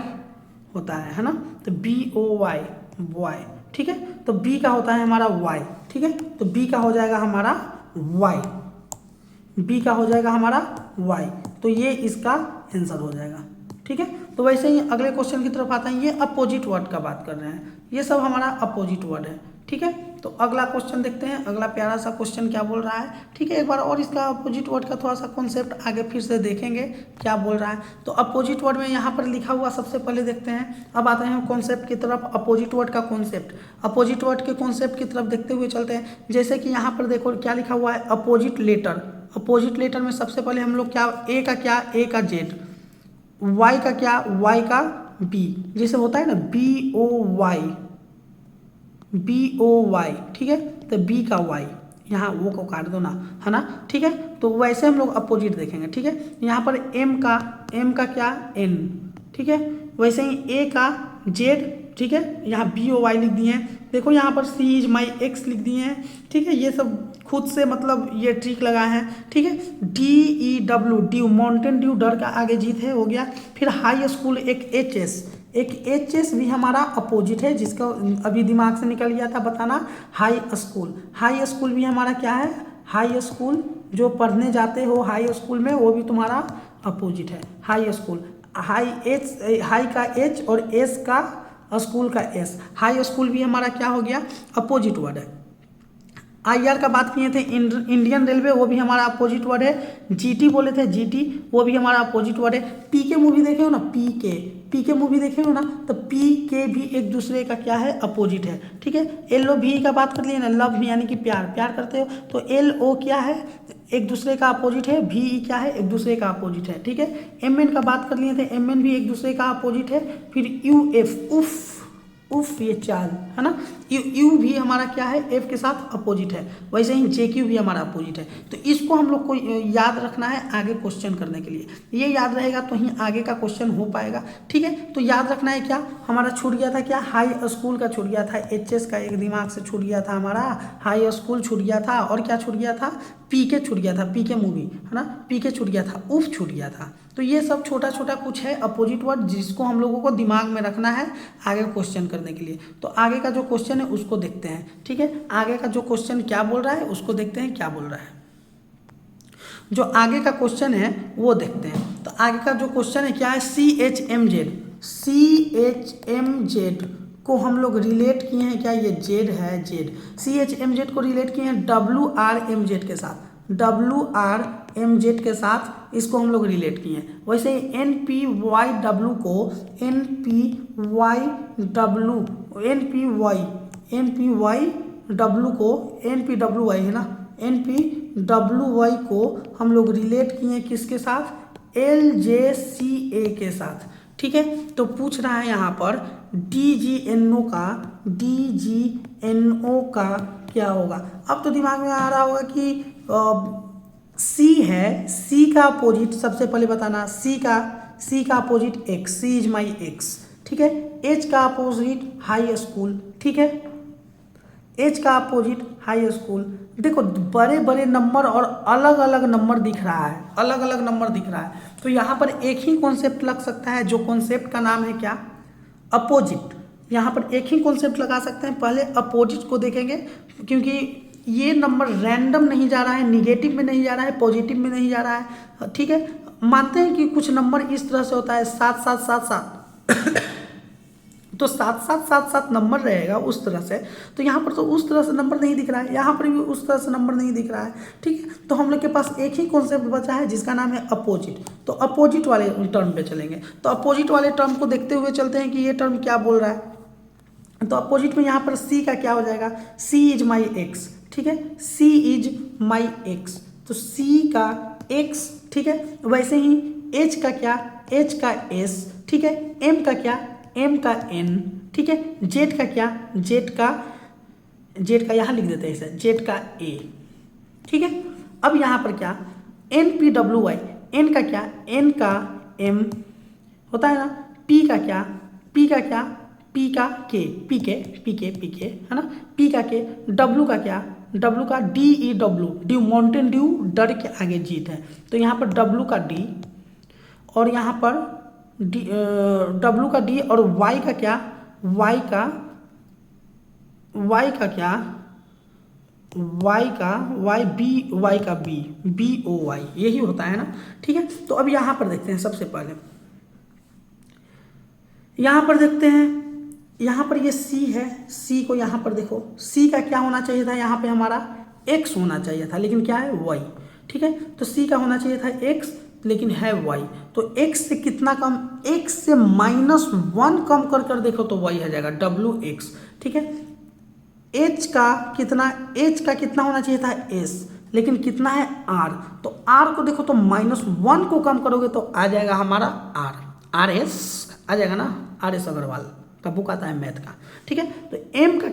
होता है ना, तो बी ओ वाई, वाई, ठीक है, तो बी का होता है हमारा वाई, ठीक है, तो बी का हो जाएगा हमारा वाई, बी का हो जाएगा हमारा वाई, तो ये इसका आंसर हो जाएगा, ठीक है। तो वैसे ही अगले क्वेश्चन की तरफ आते हैं, ये अपोजिट वर्ड का बात कर रहे हैं, ये सब हमारा अपोजिट वर्ड है, ठीक है। तो अगला क्वेश्चन देखते हैं, अगला प्यारा सा क्वेश्चन क्या बोल रहा है, ठीक है। एक बार और इसका अपोजिट वर्ड का थोड़ा सा कॉन्सेप्ट आगे फिर से देखेंगे क्या बोल रहा है। तो अपोजिट वर्ड में यहाँ पर लिखा हुआ सबसे पहले देखते हैं, अब आते हैं कॉन्सेप्ट की तरफ, अपोजिट वर्ड का कॉन्सेप्ट, अपोजिट वर्ड के कॉन्सेप्ट की तरफ देखते हुए चलते हैं। जैसे कि यहाँ पर देखो क्या लिखा हुआ है, अपोजिट लेटर, अपोजिट लेटर में सबसे पहले हम लोग क्या, ए का क्या, ए का जेड, वाई का क्या, वाई का बी, जैसे होता है ना B O Y, B O Y, ठीक है, तो बी का वाई, यहाँ वो को काट दो ना, है ना, ठीक है। तो वैसे हम लोग अपोजिट देखेंगे, ठीक है। यहाँ पर एम का क्या, एन, ठीक है। वैसे ही ए का जेड, ठीक है, यहाँ बी ओ वाई लिख दिए हैं। देखो यहाँ पर सी इज माई एक्स लिख दिए हैं, ठीक है। ये सब खुद से मतलब ये ट्रिक लगाए हैं, ठीक है। D E W, due, Mountain Dew, डर का आगे जीत है, हो गया। फिर हाई स्कूल, एक एच एस, एक एच एस भी हमारा अपोजिट है, जिसका अभी दिमाग से निकल गया था बताना, हाई स्कूल, हाई स्कूल भी हमारा क्या है, हाई स्कूल, जो पढ़ने जाते हो हाई स्कूल में, वो भी तुम्हारा अपोजिट है, high school. High H, high का एच और एस का स्कूल का एस, हाई स्कूल भी हमारा क्या हो गया, अपोजिट वर्ड है। आईआर का बात किए थे, इंडियन रेलवे, वो भी हमारा अपोजिट वर्ड है। जीटी बोले थे, जीटी, वो भी हमारा अपोजिट वर्ड है। पीके मूवी देखे हो ना, पीके मूवी देखे हो ना, तो पीके भी एक दूसरे का क्या है, अपोजिट है, ठीक है। एल ओ भी का बात कर लिए ना, लव यानी कि प्यार, प्यार करते हो, तो एल ओ क्या है, एक दूसरे का अपोजिट है, वी क्या है, एक दूसरे का अपोजिट है, ठीक है। एम एन का बात कर लिए थे, एम एन भी एक दूसरे का अपोजिट है। फिर यू एफ, उफ, उफ, ये चाल है ना, यू भी हमारा क्या है, एफ के साथ अपोजिट है। वैसे ही जे क्यू भी हमारा अपोजिट है। तो इसको हम लोग को याद रखना है आगे क्वेश्चन करने के लिए, ये याद रहेगा तो ही आगे का क्वेश्चन हो पाएगा, ठीक है। तो याद रखना है क्या, हमारा छूट गया था क्या, हाई स्कूल का छूट गया था, एच एस का एक दिमाग से छूट गया था हमारा, हाई स्कूल छूट गया था, और क्या छूट गया था, पीके छूट गया था, पीके मूवी है ना, पीके छूट गया था, उफ छूट गया था। तो ये सब छोटा छोटा कुछ है अपोजिट वर्ड, जिसको हम लोगों को दिमाग में रखना है आगे क्वेश्चन करने के लिए। तो आगे का जो क्वेश्चन है उसको देखते हैं, ठीक है। आगे का जो क्वेश्चन क्या बोल रहा है उसको देखते हैं क्या बोल रहा है। जो आगे का क्वेश्चन है वो देखते हैं। तो आगे का जो क्वेश्चन है क्या है, C H M Z, C H M Z को हम लोग रिलेट किए हैं क्या, ये जेड है, Z, C H M Z को रिलेट किए हैं डब्ल्यू आर एम जेड के साथ, डब्ल्यू आर एम जेड के साथ इसको हम लोग रिलेट किए हैं। वैसे एन पी वाई डब्ल्यू को, N P Y W, N P Y W को, एन पी डब्ल्यू वाई है ना, एन पी डब्ल्यू वाई को हम लोग रिलेट किए किसके साथ, एल जे सी ए के साथ, ठीक है। तो पूछ रहा है यहाँ पर डी जी एन ओ का, डी जी एन ओ का क्या होगा। अब तो दिमाग में आ रहा होगा कि सी है, सी का अपोजिट सबसे पहले बताना, सी का opposite X, C is my X, ठीक है। एच का अपोजिट हाई स्कूल, ठीक है, एच का अपोजिट हाई स्कूल। देखो बड़े बड़े नंबर और अलग अलग नंबर दिख रहा है, अलग अलग नंबर दिख रहा है, तो यहाँ पर एक ही कॉन्सेप्ट लग सकता है, जो कॉन्सेप्ट का नाम है क्या, अपोजिट। यहाँ पर एक ही कॉन्सेप्ट लगा सकते हैं, पहले अपोजिट को देखेंगे, क्योंकि ये नंबर रैंडम नहीं जा रहा है, निगेटिव में नहीं जा रहा है, पॉजिटिव में नहीं जा रहा है, ठीक है। मानते हैं कि कुछ नंबर इस तरह से होता है 7 7 7 7 तो 7 7 7 7 नंबर रहेगा उस तरह से, तो यहाँ पर तो उस तरह से नंबर नहीं दिख रहा है, यहाँ पर भी उस तरह से नंबर नहीं दिख रहा है, ठीक है। तो हम लोग के पास एक ही कॉन्सेप्ट बचा है जिसका नाम है अपोजिट। तो अपोजिट वाले टर्म पे चलेंगे, तो अपोजिट वाले टर्म को देखते हुए चलते हैं कि ये टर्म क्या बोल रहा है। तो अपोजिट में यहाँ पर सी का क्या हो जाएगा, सी इज माई एक्स, ठीक है, सी इज माई एक्स, तो सी का एक्स, ठीक है। वैसे ही एच का क्या, एच का एस, ठीक है, एम का क्या, एम का एन, ठीक है, जेड का क्या, जेड का यहाँ लिख देते हैं इसे, जेड का ए, ठीक है। अब यहाँ पर क्या, N P W Y, N का क्या, एन का एम होता है ना, पी का क्या, पी का क्या, पी का के, पी के है ना, पी का के, डब्ल्यू का क्या, डब्ल्यू का D E W, due Mountain Dew, डर के आगे जीत है, तो यहाँ पर डब्ल्यू का डी और यहाँ पर डी, डब्ल्यू का डी और वाई का क्या, वाई का क्या, वाई का बी ओ वाई, यही होता है ना, ठीक है। तो अब यहाँ पर देखते हैं, सबसे पहले यहाँ पर देखते हैं, यहाँ पर ये सी है, सी को यहाँ पर देखो, सी का क्या होना चाहिए था, यहाँ पे हमारा एक्स होना चाहिए था, लेकिन क्या है, वाई, ठीक है। तो सी का होना चाहिए था एक्स, लेकिन है वाई, तो एक्स से कितना कम, एक्स से -1 कम कर देखो तो वाई आ जाएगा, डब्ल्यू एक्स, ठीक है। एच का कितना होना चाहिए था, एस, लेकिन कितना है, आर, तो आर को देखो तो -1 को कम करोगे तो आ जाएगा हमारा आर एस आ जाएगा ना, आर एस अग्रवाल का बुक आता है मैथ का, ठीक है। तो एम का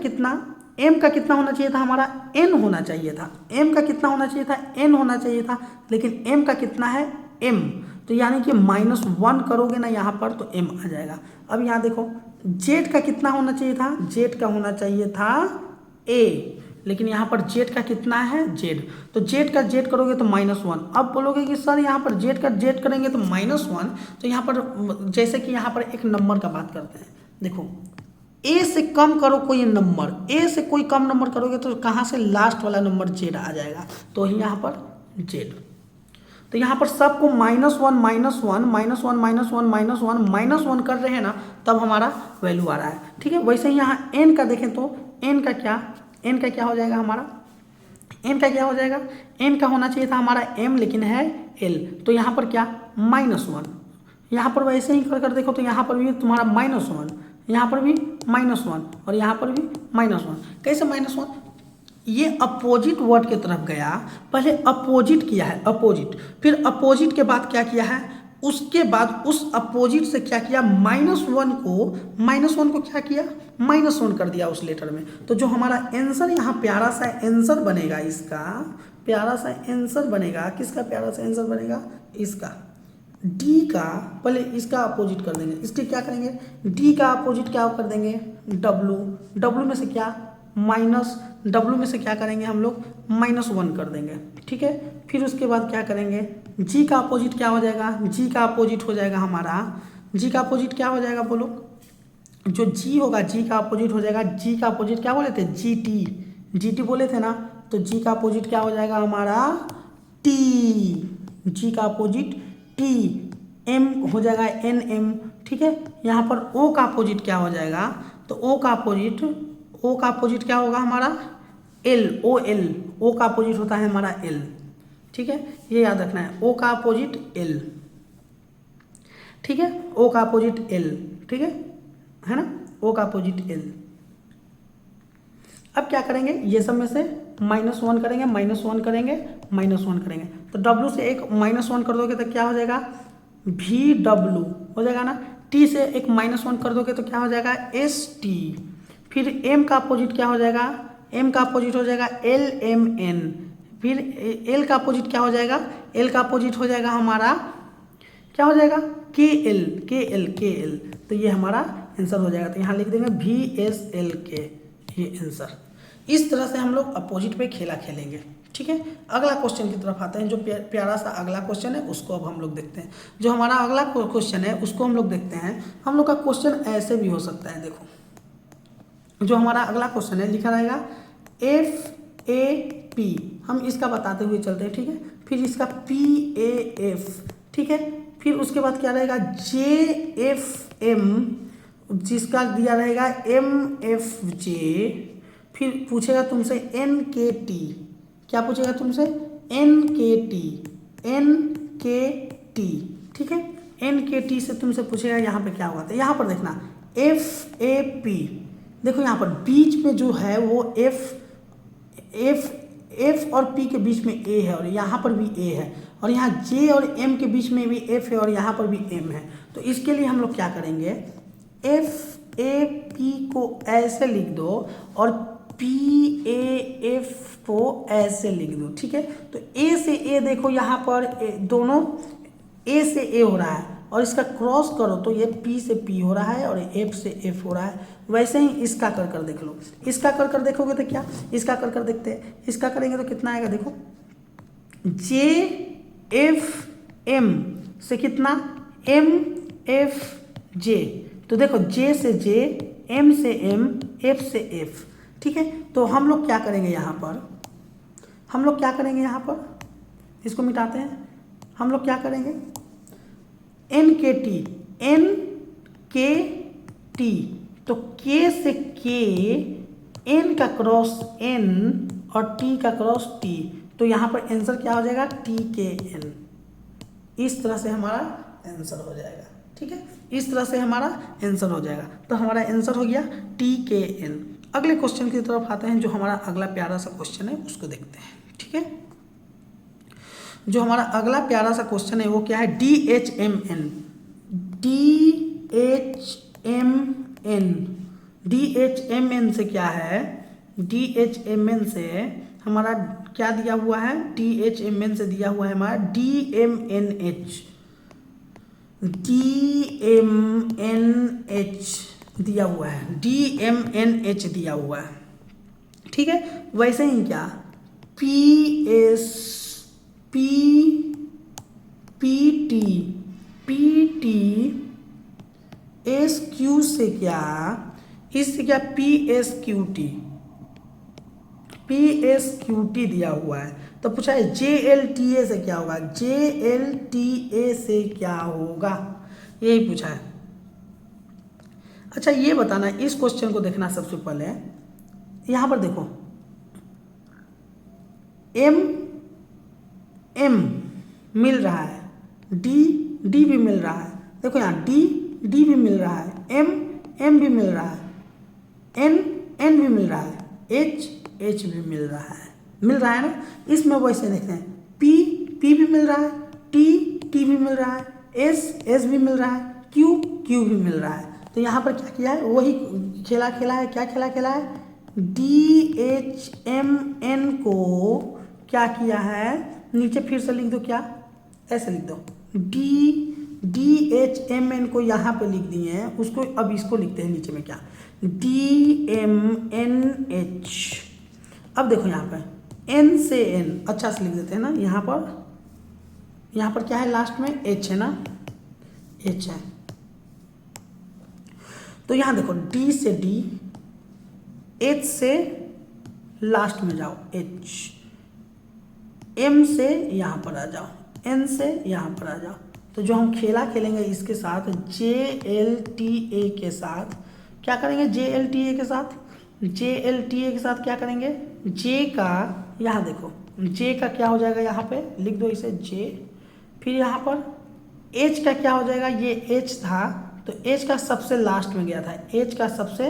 कितना होना चाहिए था, हमारा एन होना चाहिए था, एम का कितना होना चाहिए था, एन होना चाहिए था, लेकिन एम का कितना है, एम, तो यानी कि -1 करोगे ना यहाँ पर तो एम आ जाएगा। अब यहाँ देखो, जेड का कितना होना चाहिए था, जेड का होना चाहिए था ए, लेकिन यहाँ पर जेड का कितना है, जेड, तो जेड का जेड करोगे तो -1। अब बोलोगे कि सर यहाँ पर जेड का जेड करेंगे तो -1, तो यहाँ पर जैसे कि यहाँ पर एक नंबर का बात करते हैं, देखो ए से कम करो कोई नंबर, ए से कोई कम नंबर करोगे तो कहाँ से, लास्ट वाला नंबर जेड आ जाएगा, तो यहाँ पर जेड, तो यहाँ पर सबको -1 कर रहे हैं ना, तब हमारा वैल्यू आ रहा है, ठीक है। वैसे ही यहाँ एन का देखें तो एन का क्या हो जाएगा हमारा, एन का क्या हो जाएगा, एन का होना चाहिए था हमारा एम, लेकिन है एल, तो यहाँ पर क्या, -1, यहाँ पर वैसे ही कर देखो तो यहाँ पर भी तुम्हारा -1, यहाँ पर भी -1 और यहाँ पर भी -1, कैसे -1, ये अपोजिट वर्ड की तरफ गया, पहले अपोजिट किया है, अपोजिट, फिर अपोजिट के बाद क्या किया है, उसके बाद उस अपोजिट से क्या किया, -1 को क्या किया, -1 कर दिया उस लेटर में, तो जो हमारा आंसर यहाँ प्यारा सा आंसर बनेगा, इसका प्यारा सा आंसर बनेगा, किसका प्यारा सा आंसर बनेगा, इसका डी का, पहले इसका अपोजिट कर देंगे, इसके क्या करेंगे, डी का अपोजिट क्या कर देंगे, डब्लू में से क्या, डब्लू में से क्या करेंगे हम लोग, -1 कर देंगे, ठीक है। फिर उसके बाद क्या करेंगे, जी का अपोजिट क्या हो जाएगा, जी का अपोजिट हो जाएगा हमारा, जी का अपोजिट क्या हो जाएगा, बोलो, जो जी होगा जी का अपोजिट हो जाएगा, जी का अपोजिट क्या बोले थे, जी टी बोले थे ना, तो जी का अपोजिट क्या हो जाएगा हमारा, टी, जी का अपोजिट टी, एम हो जाएगा एन एम, ठीक है। यहाँ पर ओ का अपोजिट क्या हो जाएगा, तो ओ का अपोजिट क्या होगा हमारा, एल, ओ का अपोजिट होता है हमारा एल, ठीक है, ये याद रखना है, ओ का अपोजिट एल, ठीक है, ओ का अपोजिट एल, ठीक है ना, ओ का अपोजिट एल। अब क्या करेंगे, ये सब में से -1 करेंगे, -1 करेंगे, तो डब्लू से एक -1 कर दोगे तो क्या हो जाएगा, भी डब्लू हो जाएगा ना, टी से एक -1 कर दोगे तो क्या हो जाएगा, एस टी, फिर एम का अपोजिट क्या हो जाएगा, एम का अपोजिट हो जाएगा एल एम एन, फिर एल का अपोजिट क्या हो जाएगा, एल का अपोजिट हो जाएगा हमारा क्या हो जाएगा, के एल, तो ये हमारा आंसर हो जाएगा, तो यहाँ लिख देंगे VSLK, ये आंसर। इस तरह से हम लोग अपोजिट पे खेला खेलेंगे, ठीक है। अगला क्वेश्चन की तरफ आते हैं, जो प्यारा सा अगला क्वेश्चन है उसको अब हम लोग देखते हैं। जो हमारा अगला क्वेश्चन है उसको हम लोग देखते हैं। हम लोग का क्वेश्चन ऐसे भी हो सकता है, देखो जो हमारा अगला क्वेश्चन है लिखा रहेगा FAP, हम इसका बताते हुए चलते हैं, ठीक है। फिर इसका PAF, ठीक है। फिर उसके बाद क्या रहेगा JFM, जिसका दिया रहेगा MFJ, फिर पूछेगा तुमसे NKT, क्या पूछेगा तुमसे, NKT, ठीक है। NKT से तुमसे पूछेगा यहाँ पे क्या होगा, तो यहाँ पर देखना FAP, देखो यहाँ पर बीच में जो है वो F और P के बीच में A है और यहाँ पर भी A है, और यहाँ जे और एम के बीच में भी एफ है और यहाँ पर भी एम है। तो इसके लिए हम लोग क्या करेंगे, एफ ए पी को ऐसे लिख दो और पी ए एफ को ऐसे लिख दो, ठीक है। तो ए से ए देखो यहाँ पर दोनों ए से ए हो रहा है और इसका क्रॉस करो तो ये पी से पी हो रहा है और एफ से एफ हो रहा है। वैसे ही इसका कर देख लो, इसका कर देखोगे तो क्या, इसका कर देखते हैं, इसका करेंगे तो कितना आएगा देखो, जे एफ एम से कितना एम एफ जे। तो देखो जे से जे, एम से एम, एफ से एफ, ठीक है। तो हम लोग क्या करेंगे यहाँ पर, हम लोग क्या करेंगे यहाँ पर, इसको मिटाते हैं। हम लोग क्या करेंगे, एन के टी, एन के टी, तो के से के, एन का क्रॉस एन और टी का क्रॉस टी, तो यहाँ पर आंसर क्या हो जाएगा, टी के एन। इस तरह से हमारा आंसर हो जाएगा, ठीक है, इस तरह से हमारा आंसर हो जाएगा। तो हमारा आंसर हो गया टी के एन। अगले क्वेश्चन की तरफ आते हैं, जो हमारा अगला प्यारा सा क्वेश्चन है उसको देखते हैं, ठीक है। जो हमारा अगला प्यारा सा क्वेश्चन है वो क्या है, D H M N, D H M N, D H M N से क्या है, डी एच एम एन से हमारा क्या दिया हुआ है, डी एच एम एन से दिया हुआ है हमारा D M N H, D M N H दिया हुआ है, डी एम एन एच दिया हुआ है, ठीक है। वैसे ही क्या, P S P P T, P T S Q से क्या, इससे क्या P S Q T, P S Q T दिया हुआ है। तो पूछा है जे एल टी ए से क्या होगा, जे एल टी ए से क्या होगा, यही पूछा है। अच्छा ये बताना, इस क्वेश्चन को देखना सबसे पहले, यहाँ पर देखो एम एम मिल रहा है, डी डी भी मिल रहा है, देखो यहाँ डी डी भी मिल रहा है, एम एम भी मिल रहा है, एन एन भी मिल रहा है, एच एच भी मिल रहा है ना। इसमें वैसे देखते हैं, पी पी भी मिल रहा है, टी टी भी मिल रहा है, एस एस भी मिल रहा है, क्यू क्यू भी मिल रहा है। तो यहाँ पर क्या किया है, वही खेला है, क्या खेला है, डी एच एम एन को क्या किया है, नीचे फिर से लिख दो, क्या ऐसे लिख दो, डी एच एम एन को यहाँ पे लिख दिए हैं, उसको अब इसको लिखते हैं नीचे में क्या, डी एम एन एच। अब देखो यहाँ पे एन से एन अच्छा से लिख देते हैं ना, यहाँ पर क्या है, लास्ट में एच है ना, एच है। तो यहाँ देखो डी से डी, एच से लास्ट में जाओ एच, एम से यहाँ पर आ जाओ, एन से यहाँ पर आ जाओ। तो जो हम खेलेंगे इसके साथ, जे एल टी ए के साथ क्या करेंगे, जे एल टी ए के साथ, जे एल टी ए के साथ क्या करेंगे, जे का यहाँ देखो, जे का क्या हो जाएगा, यहाँ पे लिख दो इसे जे, फिर यहाँ पर एच का क्या हो जाएगा, ये एच था तो एच का सबसे लास्ट में गया था, एच का सबसे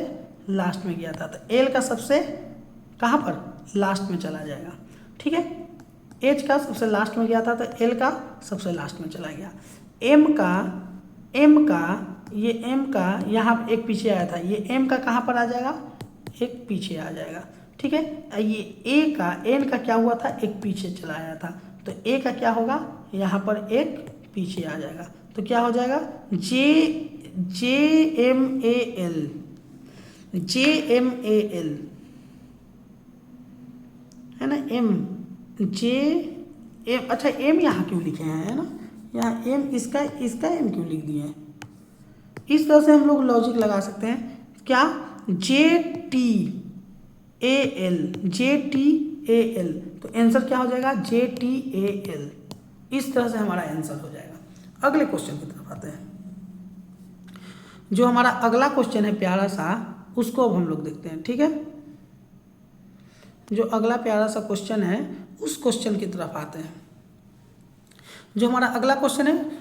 लास्ट में गया था, तो एल का सबसे कहाँ पर लास्ट में चला जाएगा, ठीक है। एच का सबसे लास्ट में गया था तो एल का सबसे लास्ट में चला गया। एम का ये एम का यहाँ एक पीछे आया था, ये एम का कहाँ पर आ जाएगा, एक पीछे आ जाएगा, ठीक है। ये ए का, एन का क्या हुआ था, एक पीछे चला आया था, तो ए का क्या होगा, यहाँ पर एक पीछे आ जाएगा, तो क्या हो जाएगा, J M A L, J M A L है ना, एम जे एम, अच्छा एम यहाँ क्यों लिखे हैं, है ना, यहाँ एम, इसका एम क्यों लिख दिए हैं। इस तरह से हम लोग लॉजिक लगा सकते हैं, क्या, J T A L, J T A L, तो आंसर क्या हो जाएगा, जे टी ए एल। इस तरह से हमारा आंसर हो जाएगा। अगले क्वेश्चन की तरफ आते हैं, जो हमारा अगला क्वेश्चन है प्यारा सा, उसको अब हम लोग देखते हैं, ठीक है। जो अगला प्यारा सा क्वेश्चन है उस क्वेश्चन की तरफ आते हैं। जो हमारा अगला क्वेश्चन है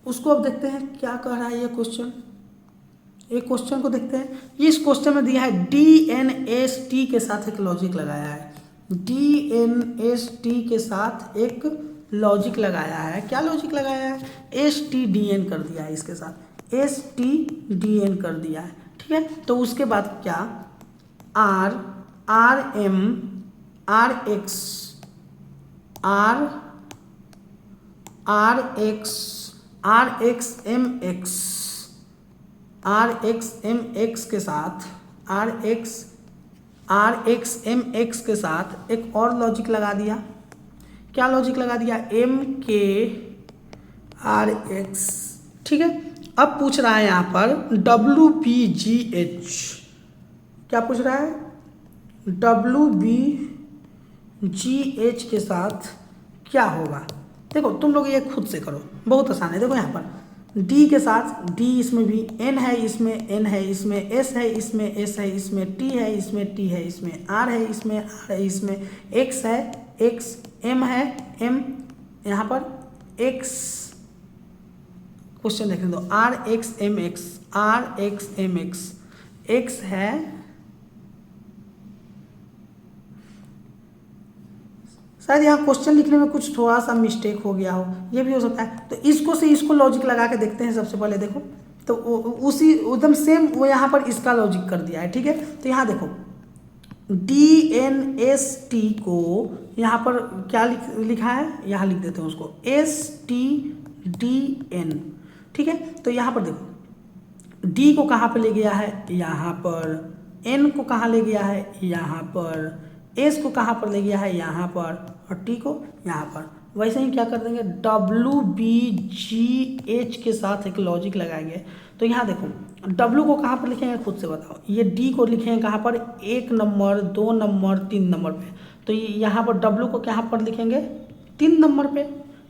उसको अब देखते हैं क्या कह रहा है ये क्वेश्चन। एक क्वेश्चन को देखते हैं। इस क्वेश्चन में दिया है DNST के साथ एक लॉजिक लगाया है, DNST के साथ एक लॉजिक लगाया है, क्या लॉजिक लगाया है, STDN कर दिया है, इसके साथ STDN कर दिया है, ठीक है। तो उसके बाद क्या, RM RX RXMX के साथ RXMX के साथ एक और लॉजिक लगा दिया, क्या लॉजिक लगा दिया, MKRX, ठीक है। अब पूछ रहा है यहाँ पर WBGH, क्या पूछ रहा है, WBGH के साथ क्या होगा। देखो तुम लोग ये खुद से करो, बहुत आसान है। देखो यहाँ पर D के साथ D, इसमें भी N है, इसमें N है, इसमें S है, इसमें S है, इसमें T है, इसमें T है, इसमें R है, इसमें R है, इसमें X है, X, M है, M, यहाँ पर X, क्वेश्चन देखने दो, RXMX X है, शायद यहाँ क्वेश्चन लिखने में कुछ थोड़ा सा मिस्टेक हो गया हो, ये भी हो सकता है। तो इसको से इसको लॉजिक लगा के देखते हैं सबसे पहले। देखो तो उसी एकदम सेम वो यहाँ पर इसका लॉजिक कर दिया है, ठीक है। तो यहाँ देखो DNST को यहाँ पर क्या लिखा है, यहाँ लिख देते हैं उसको STDN, ठीक है। तो यहाँ पर देखो D को कहाँ पर ले गया है, यहाँ पर, N को कहाँ ले गया है, यहाँ पर, S को कहाँ पर ले गया है, यहाँ पर, और T को यहाँ पर। वैसे ही क्या कर देंगे, WBGH के साथ एक लॉजिक लगाएंगे। तो यहाँ देखो W को कहाँ पर लिखेंगे, खुद से बताओ। ये D को लिखेंगे कहाँ पर, 1 नंबर, 2 नंबर, 3 नंबर पे। तो यहाँ पर W को कहाँ पर लिखेंगे, 3 नंबर पे,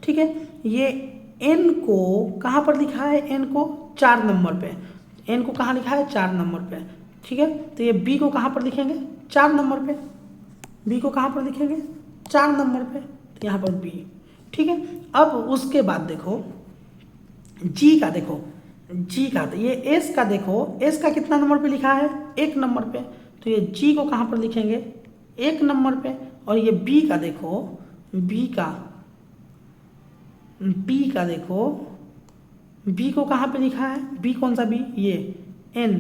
ठीक है। ये N को कहाँ पर लिखा है, N को 4 नंबर पे, N को कहाँ लिखा है, 4 नंबर पे, ठीक है। तो ये B को कहाँ पर लिखेंगे, 4 नंबर पे, B को कहाँ पर लिखेंगे, 4 नंबर पे, तो यहाँ पर B, ठीक है। अब उसके बाद देखो G का, देखो G का, तो ये S का देखो, S का कितना नंबर पे लिखा है, 1 नंबर पे, तो ये G को कहाँ पर लिखेंगे, 1 नंबर पे। और ये B का देखो, B का देखो, B को कहाँ पे लिखा है, B कौन सा B, ये N,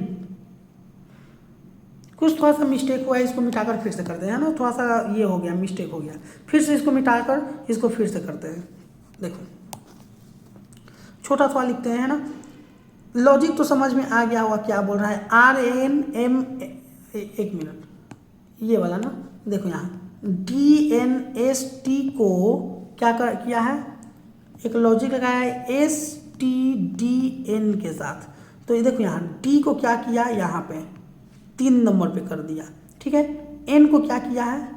कुछ थोड़ा सा मिस्टेक हुआ है, इसको मिटाकर फिर से करते हैं ना, थोड़ा सा ये हो गया, मिस्टेक हो गया, फिर से इसको मिटाकर इसको फिर से करते हैं। देखो छोटा थोड़ा लिखते हैं, है ना। लॉजिक तो समझ में आ गया होगा क्या बोल रहा है, RNM, एक मिनट, ये वाला ना, देखो यहाँ DNST को क्या किया है, एक लॉजिक लगाया है STDN के साथ। तो ये देखो यहाँ D को क्या किया, यहाँ पे 3 नंबर पे कर दिया, ठीक है। N को क्या किया है,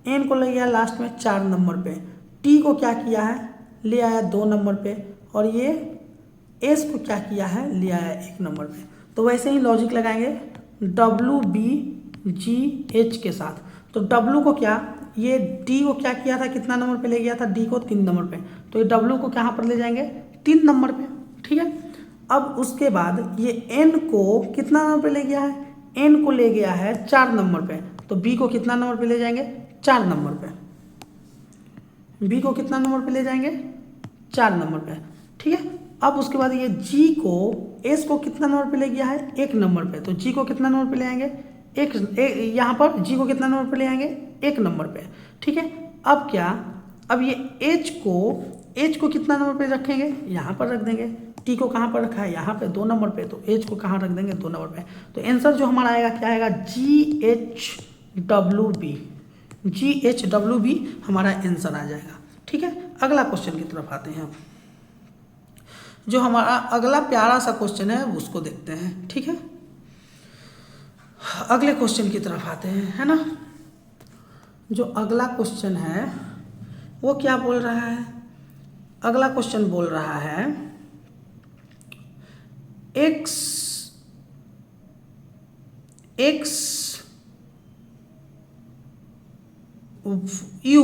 N को ले गया लास्ट में 4 नंबर पे, T को क्या किया है, ले आया 2 नंबर पे, और ये S को क्या किया है, ले आया 1 नंबर पे। तो वैसे ही लॉजिक लगाएंगे WBGH के साथ। तो W को क्या, ये D को क्या किया था, कितना नंबर पे ले गया था, D को 3 नंबर पे, तो ये W को कहाँ पर ले जाएंगे, 3 नंबर पे, ठीक है। अब उसके बाद ये N को कितना नंबर पे ले गया है, N को ले गया है 4 नंबर पे, तो B को कितना नंबर पे ले जाएंगे, 4 नंबर पे, B को कितना नंबर पे ले जाएंगे, 4 नंबर पे, ठीक है। अब उसके बाद ये G को, S को कितना नंबर पे ले गया है, 1 नंबर पे, तो G को कितना नंबर पे ले आएंगे, यहाँ पर G को कितना नंबर पे ले आएंगे, 1 नंबर पे, ठीक है। अब क्या, अब ये H को कितना नंबर पे रखेंगे, यहाँ पर रख देंगे। T को कहाँ पर रखा है, यहाँ पे 2 नंबर पे, तो H को कहाँ रख देंगे, 2 नंबर पे। तो आंसर जो हमारा आएगा क्या आएगा, GHWB हमारा आंसर आ जाएगा, ठीक है। अगला क्वेश्चन की तरफ आते हैं। जो हमारा अगला प्यारा सा क्वेश्चन है उसको देखते हैं, ठीक है। अगले क्वेश्चन की तरफ आते हैं, है ना। जो अगला क्वेश्चन है वो क्या बोल रहा है, अगला क्वेश्चन बोल रहा है x u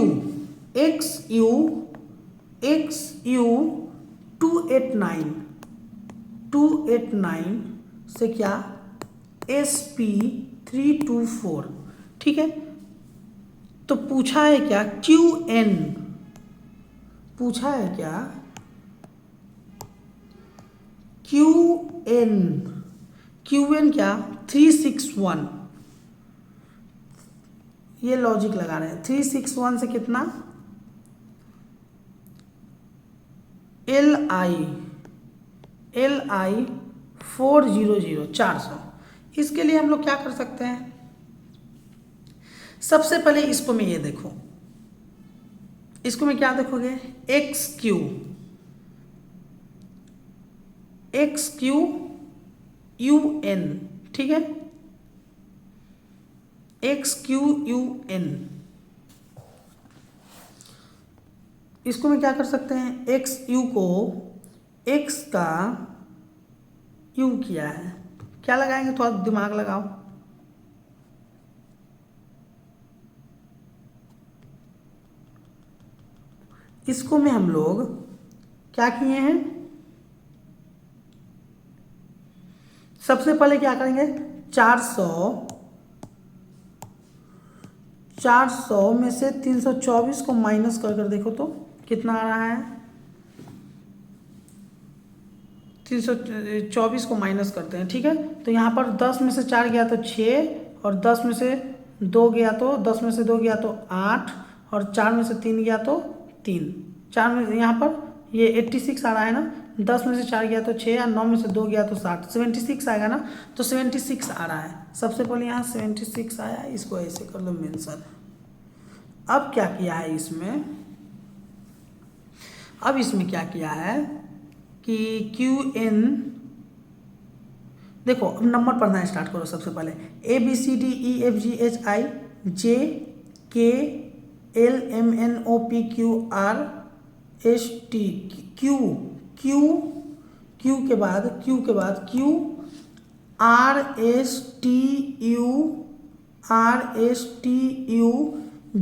289 से क्या SP324, ठीक है। तो पूछा है क्या, पूछा है क्या, क्यू एन क्या 361, ये लॉजिक लगा रहे हैं। 361 से कितना, एल आई 400 400। इसके लिए हम लोग क्या कर सकते हैं, सबसे पहले इसको मैं ये देखो, इसको मैं क्या देखोगे, XQUN, ठीक है, XQUN। इसको मैं क्या कर सकते हैं, XU को X का U किया है, क्या लगाएंगे, थोड़ा दिमाग लगाओ। इसको में हम लोग क्या किए हैं, सबसे पहले क्या करेंगे, 400 में से 324 को माइनस कर कर देखो तो कितना आ रहा है, 324 को माइनस करते हैं, ठीक है। तो यहाँ पर 10 में से 4 गया तो 6, और 10 में से 2 गया तो 10 में से 2 गया तो 8, और 4 में से 3 गया तो 3, 4 में यहाँ पर ये 86 आ रहा है ना, 10 में से 4 गया तो 6, और 9 में से 2 गया तो 7, 76 आएगा ना, तो 76 आ रहा है। सबसे पहले यहाँ 76 आया, इसको ऐसे कर लो मेंशन। अब क्या किया है इसमें, अब इसमें क्या किया है कि QN, देखो अब नंबर पढ़ना स्टार्ट करो। सबसे पहले ABCDEFGHI JKLMNOPQRST, Q के बाद Q RSTU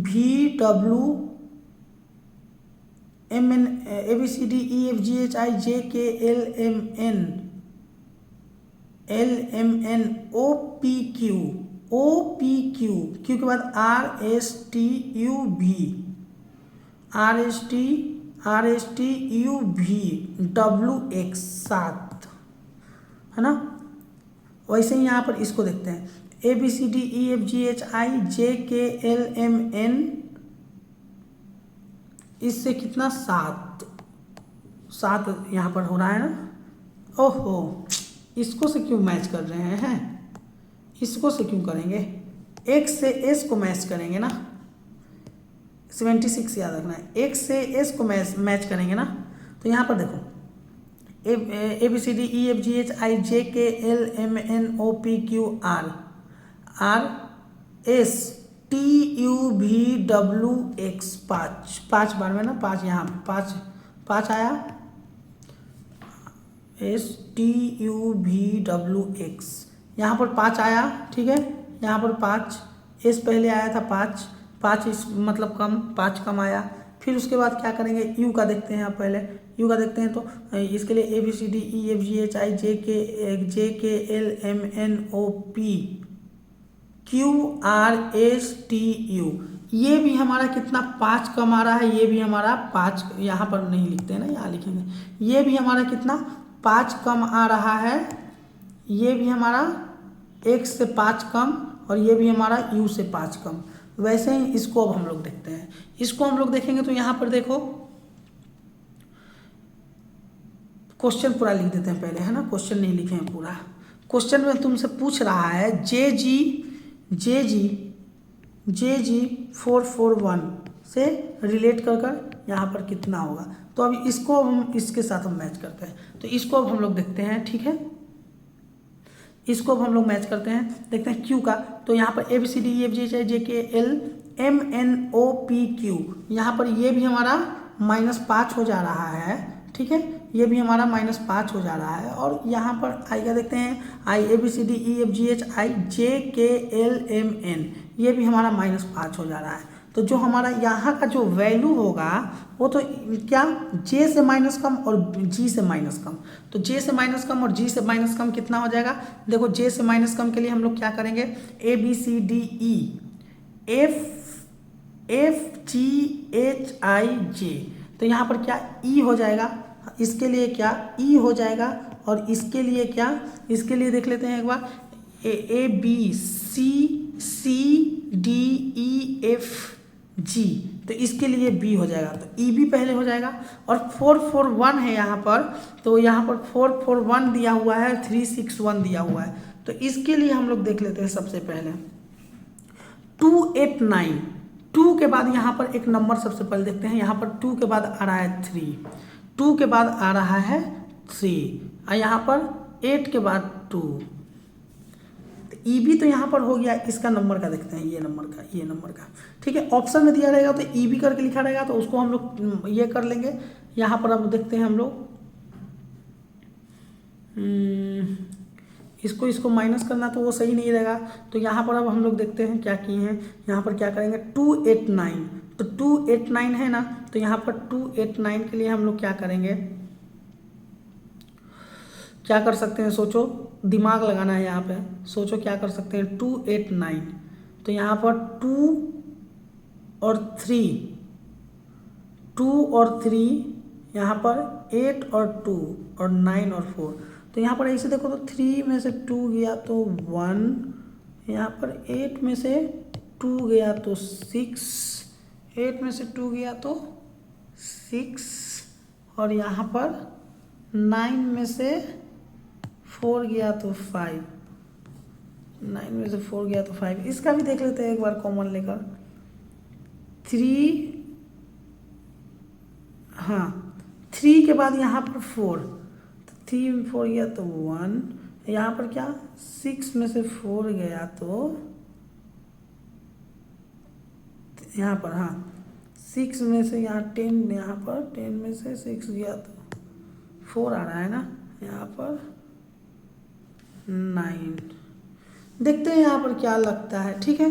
VWMN ABCDEFGHI JKLMN OPQ Q के बाद RSTUV WX 7, है ना। वैसे ही यहाँ पर इसको देखते हैं, ABCDEFGHI JKLMN, इससे कितना 7 यहाँ पर हो रहा है ना। ओहो, इसको से क्यों मैच कर रहे हैं, इसको से क्यों करेंगे, X से S को मैच करेंगे ना, 76 याद रखना है, X से S को मैच करेंगे ना। तो यहाँ पर देखो ABCDEFGHI JKLMNOPQR RSTUVWX 5 बार में ना, 5 यहाँ 5 आया, STUVWX यहाँ पर 5 आया, ठीक है। यहाँ पर 5 S पहले आया था, 5 इस मतलब कम, 5 कम आया। फिर उसके बाद क्या करेंगे, U का देखते हैं। आप पहले U का देखते हैं, तो इसके लिए ABCDEFGHI JKLMNOPQRSTU, ये भी हमारा कितना 5 कम आ रहा है, ये भी हमारा 5, यहाँ पर नहीं लिखते हैं ना, यहाँ लिखेंगे, ये भी हमारा कितना 5 कम आ रहा है, ये भी हमारा X से 5 कम, और ये भी हमारा U से 5 कम। वैसे ही इसको अब हम लोग देखते हैं, इसको हम लोग देखेंगे तो यहाँ पर देखो, क्वेश्चन पूरा लिख देते हैं पहले, है ना, क्वेश्चन नहीं लिखे हैं पूरा। क्वेश्चन में तुमसे पूछ रहा है JG 441 से रिलेट कर यहाँ पर कितना होगा। तो अब इसको हम इसके साथ हम मैच करते हैं, तो इसको अब हम लोग देखते हैं, ठीक है। इसको अब हम लोग मैच करते हैं, देखते हैं Q का। तो यहाँ पर ABCDEFGHI JKLMNOPQ, यहाँ पर ये भी हमारा -5 हो जा रहा है, ठीक है, ये भी हमारा -5 हो जा रहा है। और यहाँ पर I का देखते हैं, ABCDEFGHI JKLMN, ये भी हमारा -5 हो जा रहा है। तो जो हमारा यहाँ का जो वैल्यू होगा वो तो क्या, J से माइनस कम और G से माइनस कम। तो J से माइनस कम और G से माइनस कम कितना हो जाएगा, देखो J से माइनस कम के लिए हम लोग क्या करेंगे, ABCDEFGHI J, तो यहाँ पर क्या ई हो जाएगा, इसके लिए क्या ई हो जाएगा, और इसके लिए क्या, इसके लिए देख लेते हैं एक बार, A B C D E F G, तो इसके लिए बी हो जाएगा, तो ई बी पहले हो जाएगा। और 441 है यहाँ पर, तो यहाँ पर 441 दिया हुआ है, 361 दिया हुआ है, तो इसके लिए हम लोग देख लेते हैं सबसे पहले 289, 2 के बाद यहाँ पर एक नंबर सबसे पहले देखते हैं, यहाँ पर 2 के बाद आ रहा है 3, 2 के बाद आ रहा है 3, और यहाँ पर 8 के बाद 2, ई बी तो यहाँ पर हो गया, इसका नंबर का देखते हैं, ये नंबर का ठीक है। ऑप्शन में दिया रहेगा तो ई बी करके लिखा रहेगा, तो उसको हम लोग ये कर लेंगे। यहाँ पर अब देखते हैं हम लोग, इसको माइनस करना तो वो सही नहीं रहेगा, तो यहाँ पर अब हम लोग देखते हैं क्या किए हैं। यहाँ पर क्या करेंगे 289, तो 289 है ना, तो यहाँ पर 289 के लिए हम लोग क्या करेंगे, क्या कर सकते हैं, सोचो, दिमाग लगाना है यहाँ पे, सोचो क्या कर सकते हैं। 289, तो यहाँ पर 2 और 3, यहाँ पर 8 और 2 और 9 और 4, तो यहाँ पर ऐसे देखो तो 3 में से 2 गया तो 1, यहाँ पर 8 में से 2 गया तो 6, 8 में से 2 गया तो 6, और यहाँ पर 9 में से 4 गया तो 5, 9 में से 4 गया तो 5। इसका भी देख लेते हैं एक बार कॉमन लेकर, 3, हाँ 3 के बाद यहाँ पर 4, तो 3 में 4 गया तो 1, यहाँ पर क्या 6 में से 4 गया तो यहाँ पर, हाँ 6 में से यहाँ 10, यहाँ पर 10 में से 6 गया तो 4 आ रहा है ना, यहाँ पर 9। देखते हैं यहाँ पर क्या लगता है, ठीक है,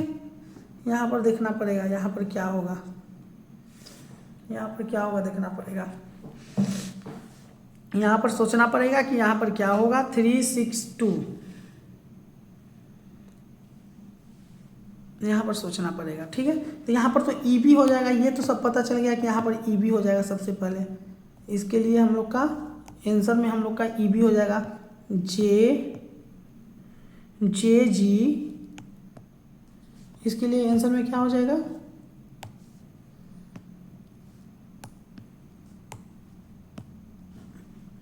यहाँ पर देखना पड़ेगा, यहाँ पर क्या होगा, यहाँ पर क्या होगा देखना पड़ेगा, यहाँ पर सोचना पड़ेगा कि यहाँ पर क्या होगा। 362, यहाँ पर सोचना पड़ेगा, ठीक है। तो यहाँ पर तो ई बी हो जाएगा, ये तो सब पता चल गया कि यहाँ पर ई बी हो जाएगा सबसे पहले। इसके लिए हम लोग का आंसर में हम लोग का ई बी हो जाएगा, जे जी, इसके लिए आंसर में क्या हो जाएगा,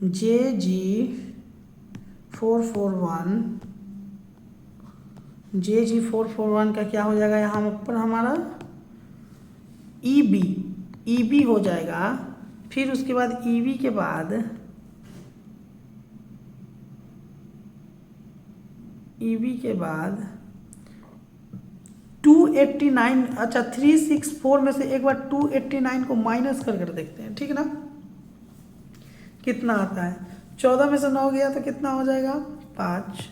जे जी 441, जे जी 441 का क्या हो जाएगा, यहाँ पर हमारा ई बी हो जाएगा। फिर उसके बाद ई बी के बाद 289, अच्छा 364 में से एक बार 289 को माइनस कर देखते हैं, ठीक है ना, कितना आता है। 14 में से 9 गया तो कितना हो जाएगा, 5